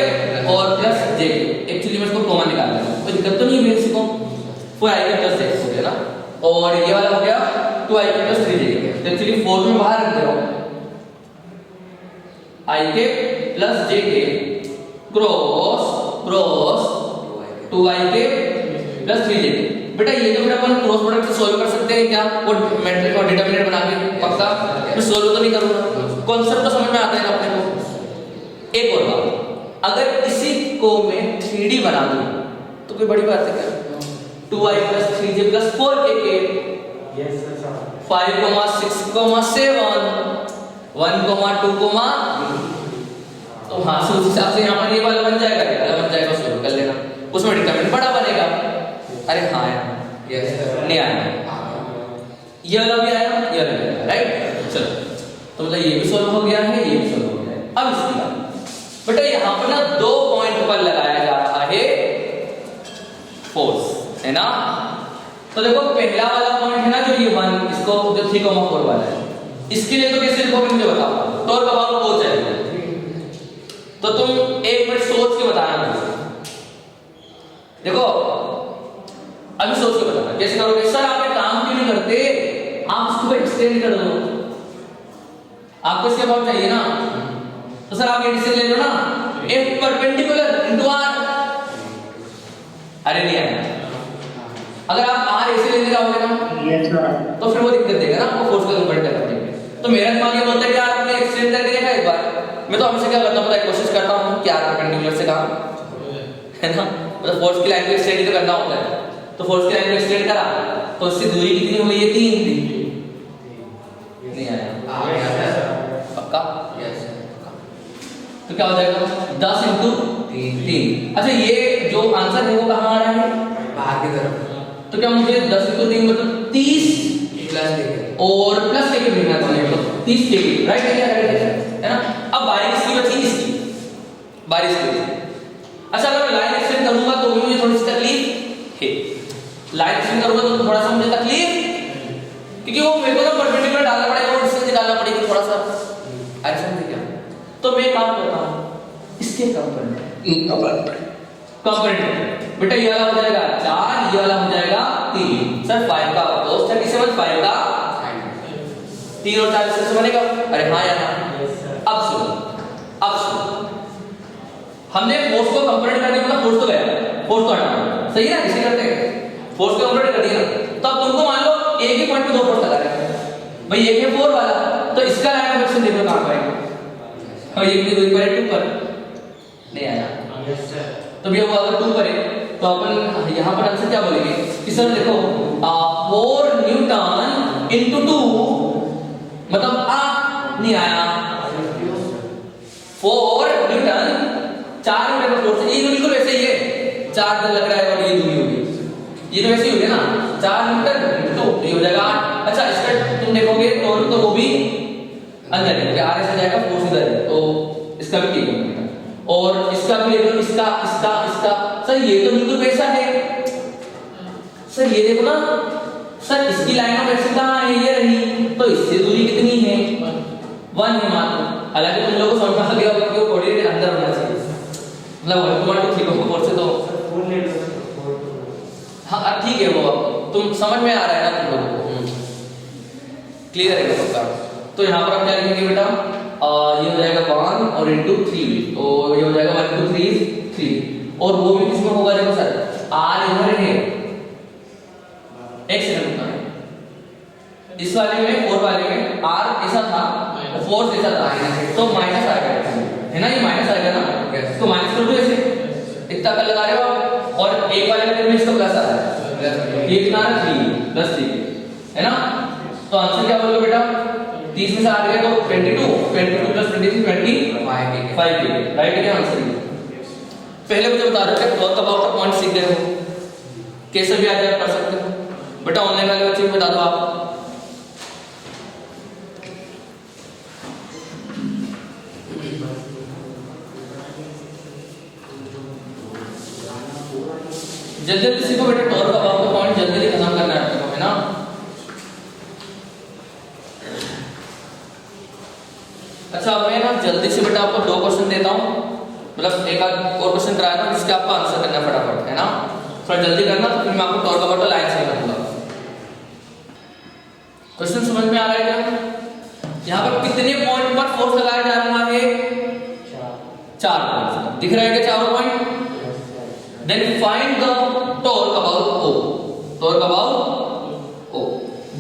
और प्लस jk। एक्चुअली मैं इसको कॉमन निकालना है, कोई दिक्कत तो नहीं है मेरे को, 4ik प्लस jk हो गया ना, और ये वाला हो गया 2ik प्लस 3jk। तो एक्चुअली 4 में बाहर रख दे रहा हूं, ik plus jk cross 2ik plus 3jk। बेटा ये तो फिर अपन क्रॉस प्रोडक्ट से सॉल्व कर सकते हैं क्या? वो मैट्रिक्स और डिटरमिनेंट बना के, पक्का? मैं सॉल्व तो नहीं करूंगा, कॉन्सेप्ट तो समझ में आता है ना अपने को। एक और बात, अगर इसी को मैं 3D बना दूं तो कोई बड़ी बात है क्या? 2i plus 3j plus 4kk, 5, 6, 7, 1, 2, तो हाँ उस हिसाब से यहाँ पर ये वाला बन जाएगा, सॉल्व कर लेना, उसमें डिटरमिनेंट बड़ा बनेगा। अरे हाँ यार, नहीं आया, ये वाला भी आया, ये वाला भी आया, राइट? चलो, तो मतलब ये भी सॉल्व हो गया है, ये भी सॉल्व हो गया है। अब इसकी बात बेटा, यहाँ पर ना 2 पॉइंट पर लगाया जा रहा है फोर्स, है ना? तो देखो पहला वाला पॉइंट है ना जो ये 1, इसको जो 3,4 वाला है, इसके लिए तो कैसे लिखोगे मुझे बताओ, टॉर्क अबाउट पहुंच जाएगा। तो तुम 1 मिनट सोच के बताना मुझे, देखो अभी सोच के बताना कैसे करोगे। सर आप एक काम क्यों नहीं करते, आप इसको एक्सटेंड कर दो, आपको इसके अबाउट चाहिए ना, तो सर आप एडिशन ले लो ना, F परपेंडिकुलर इनटू R। अरे नहीं आया, अगर आप R ऐसे लेने जाओगे ना तो फिर वो दिक्कत देगा ना, आपको फोर्स का कन्वर्ट करना चाहिए। तो मेरा दिमाग ये बोलता है कि आपने एक्सटेंड करके देखा एक बार, मैं तो हमेशा क्या करता हूँ, कोशिश करता हूँ कि R परपेंडिकुलर से काम है ना, मतलब फोर्स की लाइन को एक्सटेंड तो करना होता है, तो फोर्स की लाइन को एक्सटेंड करा तो उससे दूरी कितनी हो गई है? 3 थी, नहीं आया, पक्का? तो क्या हो जाएगा 10 into 3। अच्छा ये जो आंसर है वो कहाँ आ रहा है? बाहर की तरफ। तो क्या मुझे 10 into 3 मतलब 30 प्लस और प्लस के भेजना था, तो 30 के, राइट है क्या? राइट है ना? अब बारी किसकी बची? इसकी बारी इसकी बची। अच्छा अगर मैं लाइन एक्सटेंड करूंगा तो भी मुझे थोड़ी सी तकलीफ है, लाइन एक्सटेंड करूंगा तो थोड़ा सा मुझे तकलीफ, क्योंकि वो मेरे को ना परपेंडिकुलर डालना पड़ेगा और डिस्टेंस निकालना पड़ेगा थोड़ा सा, अच्छा ठीक है? तो मैं काम करता हूं इसके कंपोनेंट बेटा, ये वाला हो जाएगा 4, ये वाला हो जाएगा 3 सर 5 का cos 37 5 का 3 और 4 से बनेगा। अरे हाँ या ना? अब सुनो हमने फोर्स को कंपोनेंट करने मतलब फोर्स तो गया, फोर्स तो हटाना, सही है ना? इसे करते हैं फोर्स को कंपोनेंट कर दिया। तो अब तुमको मान लो एक ही पॉइंट पे दो फोर्स लगा रहे हैं भाई, एक है 4 वाला, तो इसका लाइन ऑफ एक्शन देखो कहां पर है, और ये भी दूरी पर है 2 पर, नहीं आया तो भैया वो अगर 2 पर है तो अपन यहां पर आंसर क्या बोलेंगे कि सर देखो 4 न्यूटन इनटू 2 मतलब नहीं आया 4 न्यूटन 4 न्यूटन का फोर्स, ये तो बिल्कुल वैसे ही है, 4 दिन लग रहा है और ये दूरी होगी, ये तो वैसे ही हो गया ना 4 न्यूटन तो ये हो जाएगा 8। अच्छा इसका तुम देखोगे तो वो भी अंदर है, आर ऐसे जाएगा फोर्स इधर है, तो इसका भी ठीक है और इसका भी ले लो, इसका सर ये तो बिल्कुल वैसा है सर, ये देखो ना सर इसकी लाइन ऑफ एक्शन कहां है, ये रही, तो इससे दूरी कितनी है 1 है मान लो। हालांकि तुम लोगों को समझ में आ गया कि वो कोऑर्डिनेट अंदर होना चाहिए, मतलब 1 2 3 4 से तो हाँ ठीक है, वो तुम समझ में आ रहा है ना तुम लोगों को, क्लियर है पक्का। तो यहाँ पर हम क्या लिखेंगे बेटा, ये हो जाएगा 1 और इनटू 3, तो ये हो जाएगा 1 2 3 3, और वो भी किसमें होगा देखो सर r इधर है, x इधर है, इस वाले में 4 वाले में r ऐसा था और फोर्स ऐसा था, तो माइनस आएगा है ना, ये माइनस आएगा ना, तो माइनस कर दो ऐसे, इतना कर लगा रहे हो आप, और एक वाले में इसका प्लस आ रहा है, ये कितना है 3 प्लस 3 है ना, तो आंसर क्या बोलोगे बेटा 30 में से 8 गया तो 22 प्लस 23 25 के राइट है आंसर। पहले मुझे बता दो कि बहुत अबाउट का पॉइंट सीख गए हो, कैसे भी आ जाए कर सकते हो बेटा, ऑनलाइन वाले बच्चे को बता दो आप। जल्दी जल्दी सीखो बेटा, टॉर्क अबाउट का पॉइंट जल्दी जल्दी खत्म करना है आपको, है ना। अच्छा अब मैं ना जल्दी से बेटा आपको 2 क्वेश्चन देता हूँ, मतलब एक आध और क्वेश्चन कराया था जिसके आपको आंसर करना फटाफट, है ना, थोड़ा जल्दी करना, तो फिर मैं आपको टॉर्क अबाउट लाइन से बताऊंगा। क्वेश्चन समझ में आ रहा है क्या? यहाँ पर कितने पॉइंट पर फोर्स लगाया जा रहा है 4 पॉइंट, दिख रहा है क्या चारों point? Then find the torque about O, torque about O,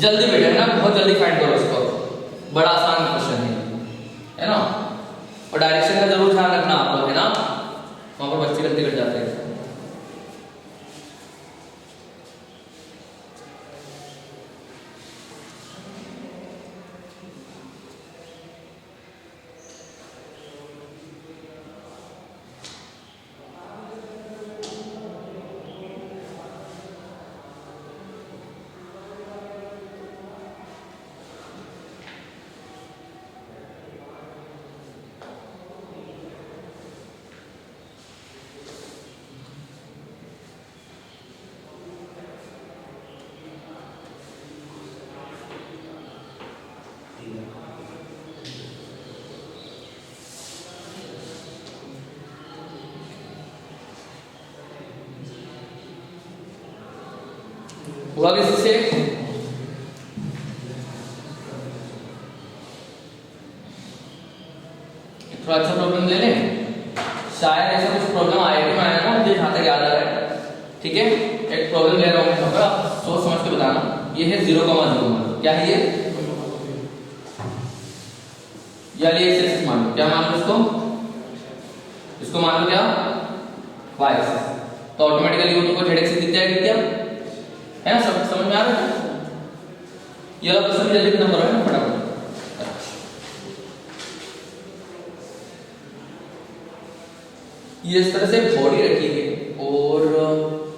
जल्दी बेटा है ना, बहुत जल्दी फाइंड करो इसको, बड़ा आसान क्वेश्चन है ना, और डायरेक्शन का जरूर ध्यान रखना आप लोग, है ना, वहां पर बच्चे गलती कर जाते हैं। हुआ किसी से? थोड़ा अच्छा प्रॉब्लम ले लें, शायद ऐसा कुछ प्रॉब्लम आएगी, मैं आया ना मुझे जहां तक याद आ रहा है, ठीक है। एक प्रॉब्लम ले रहा हूं मैं, थोड़ा सोच समझ के बताना। ये है 0,0, क्या है ये? या ये एक्स मान लो, क्या मान लो इसको मान लो क्या y एक्सिस, तो ऑटोमेटिकली वो तुमको z एक्सिस दिख जाएगी क्या, है ना, समझ में आ रहा है? ये वाला क्वेश्चन जल्दी खत्म करो ना फटाफट। ये इस तरह से बॉडी रखी है और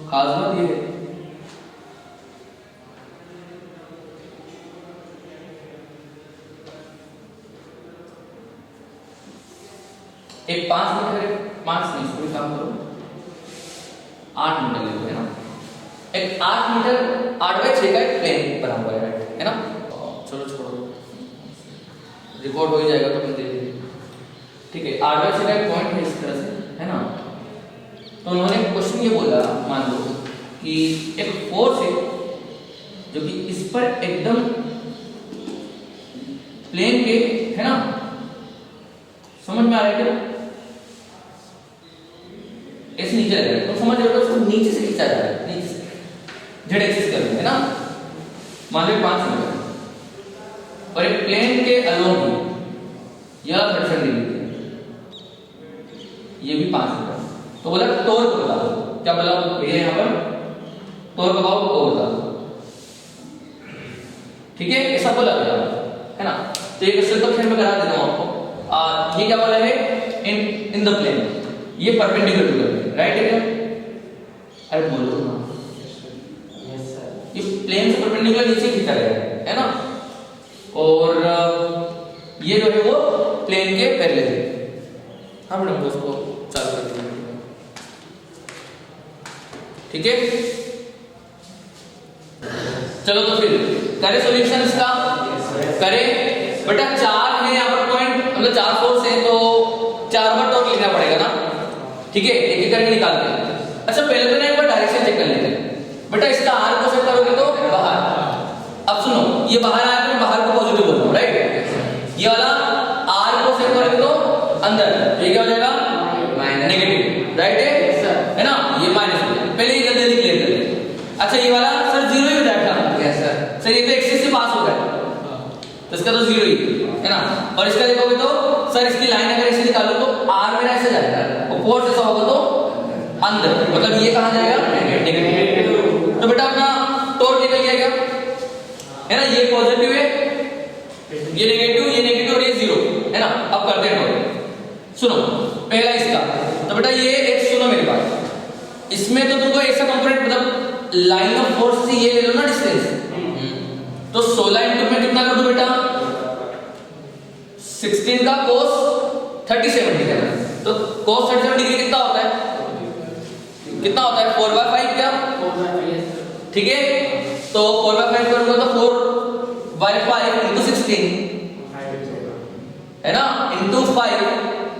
खास बात ये है एक 5 मीटर है, 5 नहीं इसको भी काम करो 8 मीटर ले लो, है ना, एक 8 मीटर 8/6 का एक प्लेन बना हुआ है ना, चलो छोड़ो रिकॉर्ड हो ही जाएगा तो दे देंगे, ठीक है। 8/6 का एक पॉइंट है इस तरह से, है ना, तो उन्होंने क्वेश्चन ये बोला, मान लो कि एक फोर्स है जो कि इस पर एकदम प्लेन के है ना, समझ में आ रहा है क्या? ऐसे नीचे लग रहा है, तो समझ रहे हो, उसको नीचे से खींचा जा रहा है, नीचे से जेड एक्सिस कर है ना, मान लो 5 मीटर और एक प्लेन के अलोंग यह 37 डिग्री, ये भी 5 मीटर। तो बोला टॉर्क बता दो, क्या बोला भैया यहाँ पर? टॉर्क अबाउट ओ बता दो, ठीक है, ऐसा बोला गया है ना। तो ये क्वेश्चन तो फिर मैं करा देता हूँ आपको। ये क्या बोला है? इन द प्लेन, ये परपेंडिकुलर टू द राइट है क्या? अरे बोलो ना, ये प्लेन से परपेंडिकुलर नीचे खींचा गया है ना, और ये जो है वो प्लेन के पैरेलल है। हाँ मैडम उसको चालू कर दीजिए, ठीक है। चलो तो फिर करें सॉल्यूशन इसका, करें बेटा। 4 है यहाँ पर पॉइंट, मतलब 4 फोर्स है, तो 4 बार टॉर्क लिखना पड़ेगा ना, ठीक है, एक एक करके निकालते हैं। अच्छा पहले तो ना एक बार डायरेक्शन चेक कर लेते हैं बेटा। इसका आर को सेट करोगे तो बाहर, अब सुनो ये बाहर आया तो बाहर को पॉजिटिव बोल रहा हूं, राइट। ये वाला आर को सेट करोगे तो अंदर, ये क्या हो जाएगा? नेगेटिव, राइट है ना, ये माइनस हो जाएगा। पहले ये जल्दी जल्दी क्लियर कर लेते। अच्छा ये वाला सर 0 ही हो जाएगा। यस सर, ये तो एक्सिस से पास हो गया तो इसका तो 0 ही है ना। और इसका देखोगे तो सर इसकी लाइन अगर ऐसे निकालो तो आर मेरा ऐसे जाएगा, और फोर्स ऐसा होगा तो अंदर, मतलब ये कहां जाएगा? नेगेटिव। तो बेटा अपना टॉर्क निकल गया क्या, है ना। ये पॉजिटिव है, ये नेगेटिव और ये 0 है ना। अब करते हैं टॉर्क। सुनो पहला इसका, तो बेटा ये एक सुनो मेरी बात, इसमें तो तुमको ऐसा कंपोनेंट, मतलब लाइन ऑफ फोर्स से ये ले लो ना डिस्टेंस, तो 16 इंटू में कितना कर दो बेटा? 16 का cos 37 डिग्री, तो cos 37 डिग्री कितना होता है? कितना होता है? 4/5 क्या? ठीक है, तो 4/5 करूंगा तो 4/5 इंटू 16 है ना, इंटू 5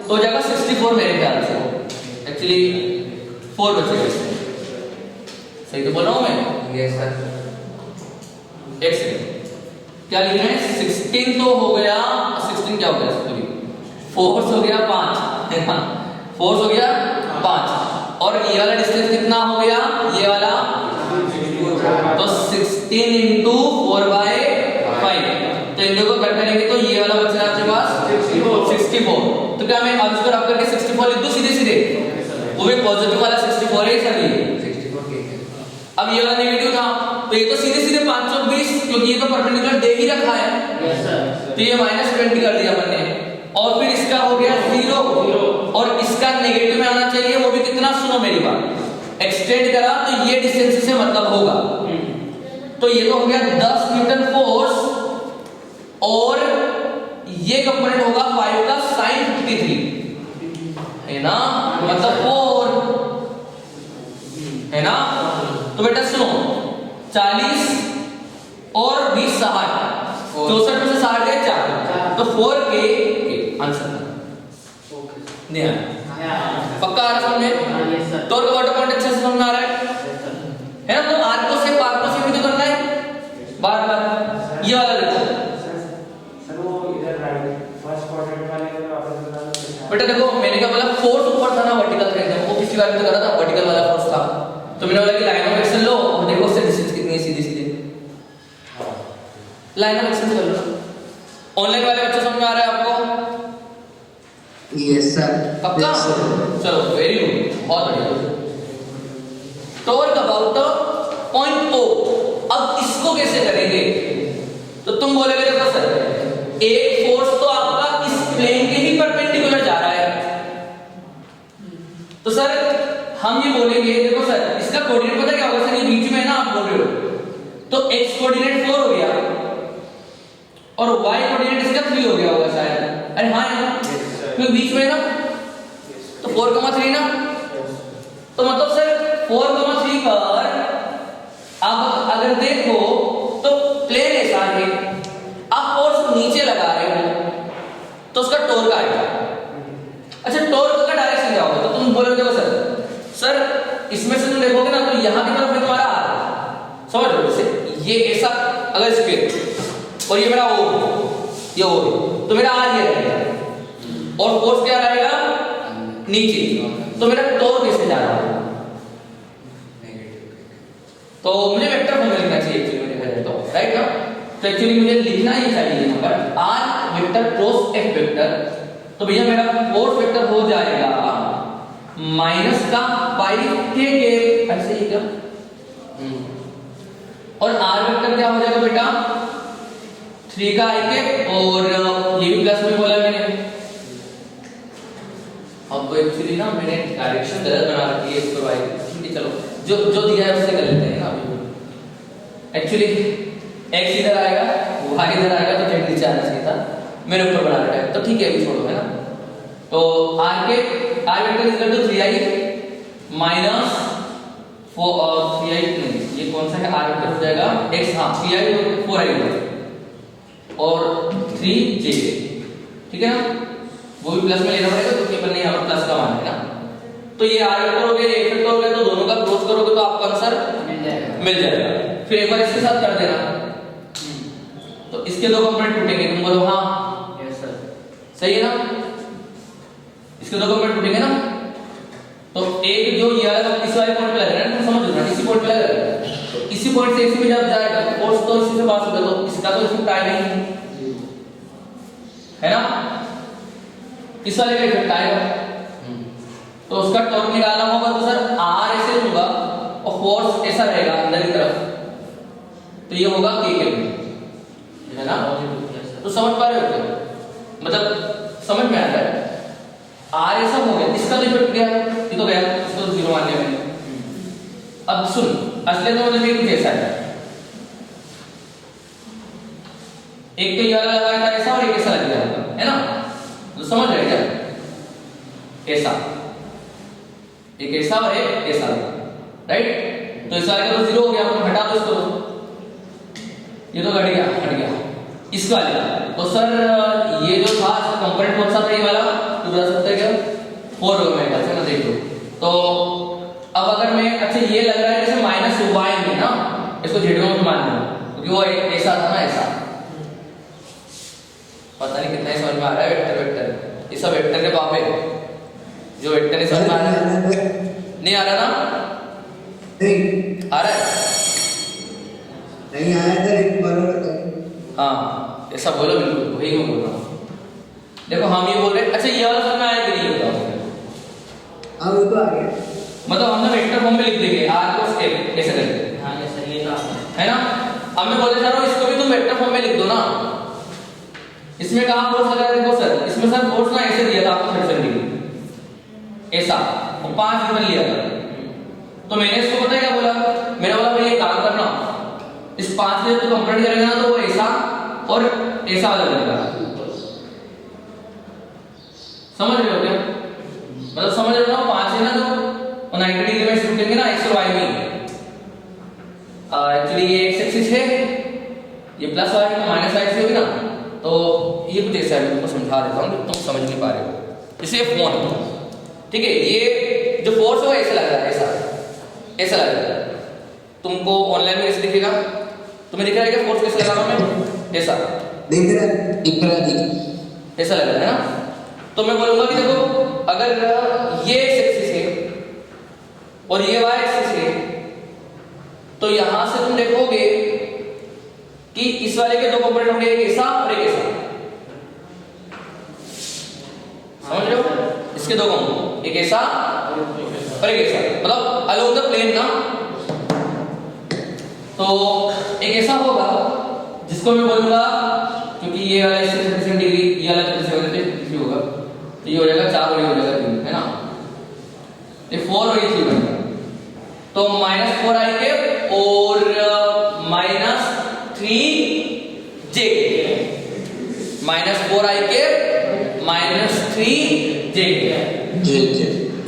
तो हो जाएगा 64 मेरे ख्याल से। एक्चुअली 4 बचेगा, सही तो बोल रहा हूं मैं? Yes sir. एक सेकंड, क्या लिखना है? 16 तो हो गया, 16 क्या हो गया? सॉरी, फोर्स हो गया 5 है ना, फोर्स हो गया 5, और ये वाला डिस्टेंस कितना हो गया? ये वाला, तो 16 इंटू 4/5, तो इन दोनों को कट करेंगे तो ये वाला बच रहा है आपके पास 64। तो क्या मैं अब इसको रख करके 64 लिख दूं सीधे सीधे? वो भी पॉजिटिव वाला 64 है सर, ये 64। अब ये वाला नेगेटिव था, तो ये तो सीधे सीधे 520, क्योंकि ये तो परपेंडिकुलर दे ही रखा है, तो ये -20 कर दिया अपन ने, और फिर इसका हो गया 0, और इसका नेगेटिव में आना चाहिए, वो भी कितना? सुनो मेरी बात, एक्सटेंड करा तो ये डिस्टेंस से मतलब होगा, तो ये तो हो गया 10 न्यूटन फोर्स, और ये कंपोनेंट होगा 5 का sin 53 है ना, मतलब 4 है ना। तो बेटा सुनो, 40 और 20 60, 64 में से 60 गए 4, तो 4 के आंसर नहीं आया। पक्का आ रहा समझ में? टॉर्क वाटर पॉइंट अच्छे से समझ में आ रहा है ना। तो आर को से पार को से भी तो करना है बार बार। ये वाला देखो सर, वो इधर राइट फर्स्ट क्वाड्रेंट वाले को वापस बता दो बेटा। देखो मैंने क्या बोला, फोर्स ऊपर था ना, वर्टिकल था एकदम, वो किसी बार में तो करा था, वर्टिकल वाला फोर्स था, तो मैंने बोला कि लाइन ऑफ एक्शन लो और देखो उससे डिस्टेंस कितनी है, सीधे सीधे लाइन ऑफ एक्शन कर लो। ऑनलाइन वाले बच्चे समझ में आ रहा है आपको? Yes sir. पक्का? चलो वेरी गुड, बहुत बढ़िया। टॉर्क अबाउट पॉइंट O, अब इसको कैसे करेंगे? तो तुम बोलोगे देखो सर, एक फोर्स तो आपका इस प्लेन के ही परपेंडिकुलर जा रहा है, तो सर हम ये बोलेंगे, देखो सर इसका कोऑर्डिनेट पता क्या होगा सर? ये बीच में है ना, आप बोल रहे हो, तो x कोऑर्डिनेट 4 हो गया और y कोऑर्डिनेट इसका 3 हो गया होगा शायद। अरे हाँ है ना, क्योंकि बीच में है ना, तो 4,3 ना, तो मतलब सर 4,3 पर आप अगर देखो तो प्लेन ऐसा है, आप फोर्स नीचे लगा रहे हो तो उसका टॉर्क आएगा। अच्छा टॉर्क का डायरेक्शन क्या होगा? तो तुम बोलोगे देखो सर इसमें से तुम देखोगे ना, तो यहां की तरफ में तुम्हारा आ रहा है, समझ लो, जैसे ये ऐसा अगर स्क्वायर और ये मेरा ओ, ये ओ तो मेरा आर ये रहेगा और फोर्स क्या रहेगा नीचे, तो मेरा टॉर्क कैसे जा रहा है? तो मुझे वेक्टर फॉर्म में लिखना चाहिए एक्चुअली, देखा जाए तो राइट ना। तो एक्चुअली मुझे लिखना ही चाहिए यहाँ पर R vector cross F vector, तो भैया मेरा फोर्स वेक्टर हो जाएगा माइनस का पाई के ऐसे ही क्या, और आर वेक्टर क्या हो जाएगा बेटा 3 का आई के, और ये भी प्लस में बोला मैंने। अब तो एक्चुअली ना मैंने डायरेक्शन गलत बना रखी है इसको भाई, ठीक है चलो जो जो दिया है उससे कर लेते हैं ना। एक्चुअली x इधर आएगा y इधर आएगा तो z नीचे आना चाहिए था, मैंने ऊपर बना रखा है तो ठीक है अभी छोड़ो है ना। तो r vector equal to 3i minus 3i नहीं, ये कौन सा है r वेक्टर हो जाएगा x, हाँ 3i और 4i और 3j, ठीक है ना। वो भी प्लस में लेना पड़ेगा तो केवल नहीं यहाँ प्लस का मान है ना। तो ये r वेक्टर हो गया, ये वेक्टर हो गया, तो दोनों का क्रॉस करोगे तो आपका आंसर मिल जाएगा। फिर एक बार इसके साथ कर देना, तो इसके दो कंपोनेंट टूटेंगे, तुम बोलो हाँ यस सर, सही है ना। इसके दो कंपोनेंट टूटेंगे ना, तो एक जो ये वाला इस वाले पॉइंट पे लग रहा है ना, तुम समझ लो ना, इसी पॉइंट पे लग रहा है, तो इसी पॉइंट से इसी में जब जाएगा फोर्स तो इसी से पास होगा, तो इसका तो इफेक्ट आएगा ही है ना, इस वाले का इफेक्ट आएगा। तो उसका टॉर्क निकालना होगा तो सर आर ऐसे लूंगा और फोर्स ऐसा रहेगा अंदर की तरफ, तो ये होगा के है ना। तो समझ पा रहे हो क्या, मतलब समझ में आ रहा है। आर ऐसा हो गया, इसका तो इफेक्ट गया, ये तो गया, इसको तो 0 मान लिया मैंने। अब सुन असली तो मतलब कुछ ऐसा है, एक तो ये वाला लगाया था ऐसा और एक ऐसा लग गया है ना, तो समझ रहे क्या, ऐसा एक ऐसा और एक ऐसा, राइट। तो इस वाले का तो 0 हो गया, तो हटा दो इसको, ये तो हट गया इस वाले का। तो सर ये जो था कंपोनेंट कौन सा था ये वाला, तो बता सकते हैं क्या 4 में है ना, देख लो। तो अब अगर मैं अच्छा ये लग रहा है जैसे माइनस y में ना, इसको z में मान लो क्योंकि वो ऐसा था ना, ऐसा पता नहीं कितना समझ में आ रहा है। वेक्टर ये सब वेक्टर के बाप है, जो वेक्टर समझ में आ रहा है, नहीं आ रहा ना, नहीं आ रहा है नहीं आया था, एक बार और हाँ ऐसा बोलो, बिल्कुल वही मैं बोल रहा हूँ। देखो हम ये बोल रहे हैं, अच्छा ये वाला समझ में आया कि नहीं होता, हाँ वो तो आ गया, मतलब हम वेक्टर फॉर्म में लिख देंगे r को स्केल कैसे करते हैं, हाँ यस सर, ये तो है ना। अब मैं बोलना चाह रहा हूँ इसको भी तुम वेक्टर फॉर्म में लिख दो ना। इसमें कहाँ फोर्स लगा, देखो सर इसमें सर फोर्स ना ऐसे दिया था आपको 30 डिग्री ऐसा, और 5 न्यूटन लिया था। तो मैंने इसको पता है क्या बोला, मैंने बोला भाई ये काम करना, इस 5 से तो कंपेयर करेगा ना तो वो ऐसा और ऐसा वाला लगेगा, समझ रहे हो क्या, मतलब समझ रहे हो ना। 5 है ना तो 90 डिग्री में शिफ्ट करेंगे ना x और y में, एक्चुअली ये x एक्सिस है, ये प्लस y तो माइनस y से होगी ना, तो ये कुछ ऐसा है, मैं तुमको समझा देता हूँ, तुम समझ नहीं पा रहे हो। जैसे फोन, ठीक है, ये जो फोर्स है वो ऐसा लग रहा है, ऐसा लग रहा है, तुमको ऑनलाइन में कैसे दिखेगा, तुम्हें दिख रहा है क्या फोर्स कैसे लगा रहा हूं मैं, ऐसा दिख रहा ऐसा लग रहा है ना। तो मैं बोलूंगा कि देखो अगर ये x एक्सिस है और ये y एक्सिस है, तो यहां से तुम देखोगे कि इस वाले के दो कंपोनेंट होंगे, एक ऐसा और एक ऐसा, समझ रहे हो, इसके दो कंपोनेंट एक ऐसा और एक ऐसा, मतलब अलोंग द प्लेन ना। तो एक ऐसा होगा जिसको मैं बोलूंगा, क्योंकि ये वाला 60 डिग्री, ये वाला 30 डिग्री होगा, तो ये हो जाएगा 4 और ये हो जाएगा 3, है ना, ये 4 और ये 3 बनेगा। तो -4i के और -3j, -4i के -3j,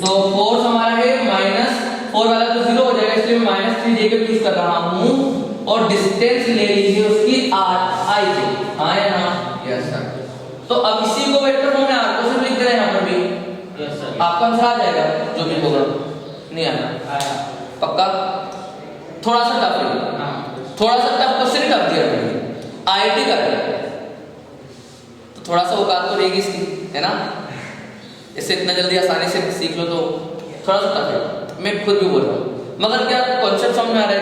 तो फोर्स हमारा है -4 वाला तो 0 हो जाएगा, इसलिए मैं -3j के यूज कर रहा हूं, और डिस्टेंस ले लीजिए उसकी r i, हाँ या ना, यस सर। तो अब इसी को वेक्टर फॉर्म में r को सिर्फ लिख दे रहे हैं यहाँ पर भी, यस सर, आपका आंसर आ जाएगा जो भी होगा, नहीं आना आया, पक्का, थोड़ा सा टफ है, हाँ थोड़ा सा टफ क्वेश्चन ही टफ दिया मैंने, आईआईटी का है, तो थोड़ा सा औकात तो रहेगी इसकी, है ना। इसे इतना जल्दी आसानी से सीख लो तो थोड़ा सा टफ है, मैं खुद भी बोल रहा हूँ, मगर क्या कॉन्सेप्ट समझ में आ रहा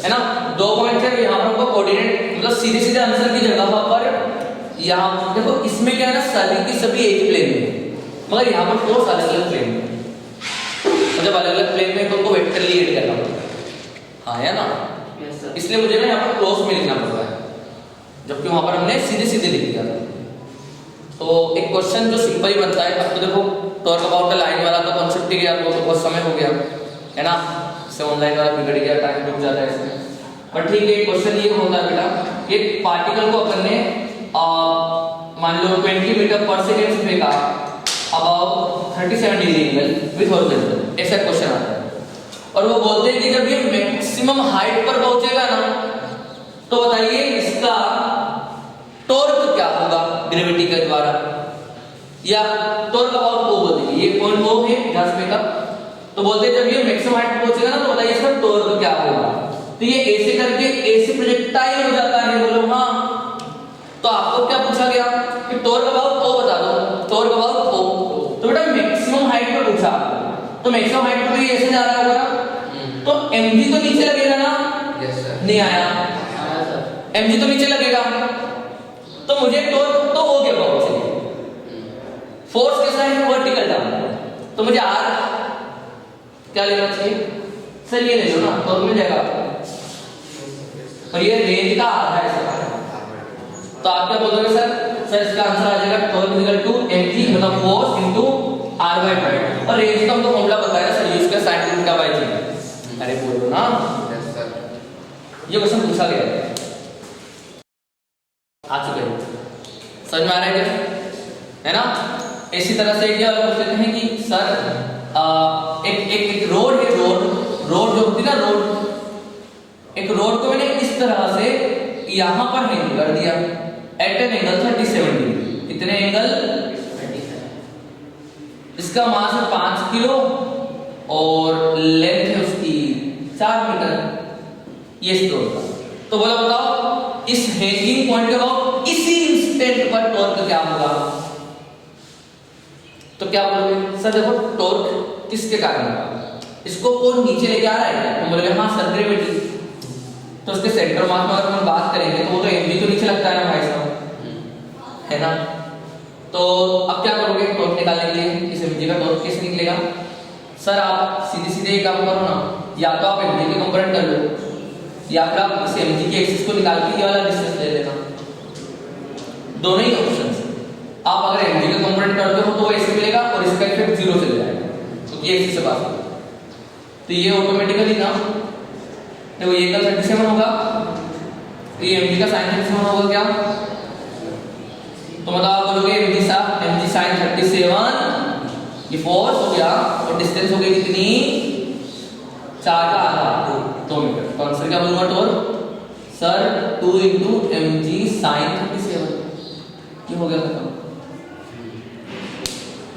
है ना। 2 पॉइंट है, यहाँ पर हमको कोऑर्डिनेट मतलब सीधे सीधे आंसर की जगह पर यहाँ देखो इसमें क्या है ना, सभी की सभी एक प्लेन में, मगर यहाँ पर फोर्स अलग अलग प्लेन में, और जब अलग अलग प्लेन में तो उनको वेक्टरली ऐड करना पड़ता है, हाँ है ना। इसलिए मुझे ना यहाँ पर क्रॉस में लिखना पड़ रहा है, जबकि वहां पर हमने सीधे सीधे लिख दिया था। तो एक क्वेश्चन जो सिंपल ही बनता है। अब तो देखो टॉर्क अबाउट द लाइन वाला तो कॉन्सेप्ट ही गया, तो बहुत समय हो गया, है ना। इससे ऑनलाइन वाला बिगड़ गया, टाइम रुक जाता है इसमें, पर ठीक है। क्वेश्चन ये होता है बेटा, एक पार्टिकल को अपन ने मान लो 20 मीटर पर सेकेंड से फेंका about 37 degree angle with horizontal, ऐसा क्वेश्चन आता है। और वो बोलते हैं कि जब ये मैक्सिमम हाइट पर पहुंचेगा ना, तो बताइए इसका टॉर्क क्या होगा ग्रेविटी के द्वारा, या टॉर्क अबाउट ओ बोलते हैं, ये पॉइंट ओ है जहां से फेंका, तो बोलते हैं जब ये मैक्सिमम हाइट पर पहुंचेगा ना, तो बताइए इसका टॉर्क क्या होगा। तो ये ऐसे करके ऐसे प्रोजेक्टाइल हो जाता है, बोलो हाँ। तो आपको क्या पूछा गया कि टॉर्क अबाउट ओ बता दो, टॉर्क अबाउट ओ, तो बेटा मैक्सिमम हाइट पर पूछा, तो मैक्सिमम हाइट पर ऐसे जा रहा होगा, तो mg तो नीचे लगेगा ना। Yes sir. नहीं आया mg तो नीचे लगेगा, तो मुझे टॉर्क तो ओ के अबाउट चाहिए। फोर्स कैसा है, वर्टिकल डाउन, तो मुझे r क्या लेना चाहिए सर, ये ले लो ना, टॉर्क मिल जाएगा आपको, और ये रेंज का आधा है सर। तो आप क्या बोलोगे सर इसका आंसर आ जाएगा टॉर्क इक्वल टू mg मतलब फोर्स इनटू r/2, और रेंज का हमको फॉर्मूला बताया सर, यूज कर sin थीटा बाय g। अरे बोलो ना, यस सर। ये क्वेश्चन पूछा गया है, आ चुके हैं, समझ में आ रहा है क्या, है ना। इसी तरह से क्या बोलते हैं कि सर एक रोड है, रोड जो होती है ना, रोड, एक रोड को मैंने इस तरह से यहां पर हैंग कर दिया एट एन एंगल 37 डिग्री। कितने एंगल, 37। इसका मास है 5 किलो और लेंथ है उसकी 4 मीटर, ये स्टोर का। तो बोला बताओ इस हैंगिंग पॉइंट के बाद इसी इंस्टेंट पर टॉर्क क्या होगा। तो क्या बोलोगे सर देखो टॉर्क किसके कारण होगा, इसको कौन नीचे लेके आ रहा है, तो बोलोगे हाँ सर ग्रेविटी। तो उसके सेंटर मास में अगर हम बात करेंगे तो वो तो mg तो नीचे लगता है ना भाई साहब, है ना। तो अब क्या करोगे टॉर्क निकालने के लिए, इस mg का टॉर्क कैसे निकलेगा सर, आप सीधे सीधे काम करो ना, या तो आप mg के कंपोनेंट कर लो, या फिर आप इस mg की एक्सिस को निकाल के ये वाला डिस्टेंस ले लेना, दोनों ही ऑप्शंस। आप अगर mg का कंपोनेंट करते हो तो वो ऐसे मिलेगा और इसका इफेक्ट 0 चले जाएगा, क्योंकि तो एक्सिस से पास होगा, तो ये ऑटोमेटिकली ना देखो ये एंगल 37 होगा, तो ये mg का sin 37 होगा क्या, तो मतलब आप बोलोगे mg sin 37 ये फोर्स हो गया, और डिस्टेंस हो गई कितनी 4 का आधा 2 मीटर। तो आंसर क्या बोलूंगा torque sir 2 into mg sin 37, ये हो गया खत्म।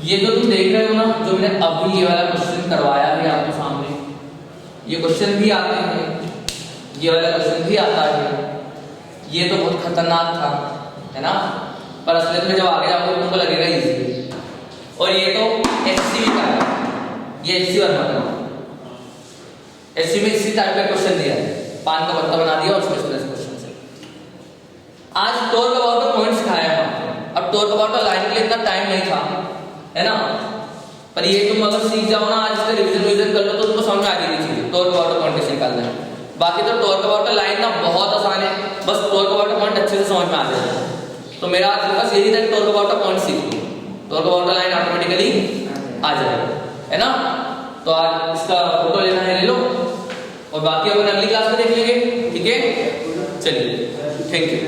ये जो तुम देख रहे हो ना, जो मैंने अभी ये वाला क्वेश्चन करवाया है आपके सामने, ये क्वेश्चन भी आते हैं, ये वाला क्वेश्चन भी आता है, ये तो बहुत खतरनाक था, है ना, पर असलियत में जब आगे जाओगे तुमको लगेगा इजी। और ये तो एचसीवी का है, ये एचसी वर्मा का, एचसी में इसी टाइप का क्वेश्चन दिया है, पान का पत्ता बना दिया और उसमें इस तरह से क्वेश्चन से। आज टॉर्क अबाउट द पॉइंट सिखाया है, अब टॉर्क अबाउट द लाइन के लिए इतना टाइम नहीं था, है ना, पर ये तुम अगर सीख जाओ ना, आज इसका रिवीजन कर लो तो तुमको समझ में आ जाएगी चीज, टॉर्क अबाउट द पॉइंट कैसे निकालना है। बाकी तो टॉर्क अबाउट द लाइन ना बहुत आसान है, बस टॉर्क अबाउट द पॉइंट अच्छे से समझ में आ जाए। तो मेरा आज फोकस यही था कि टॉर्क अबाउट द पॉइंट सीख लो, torque about the line automatically आ जाएगा, है ना। तो आज इसका फोटो लेना है ले लो, और बाकी अपन अगली क्लास में देख लेंगे, ठीक है, चलिए, थैंक यू।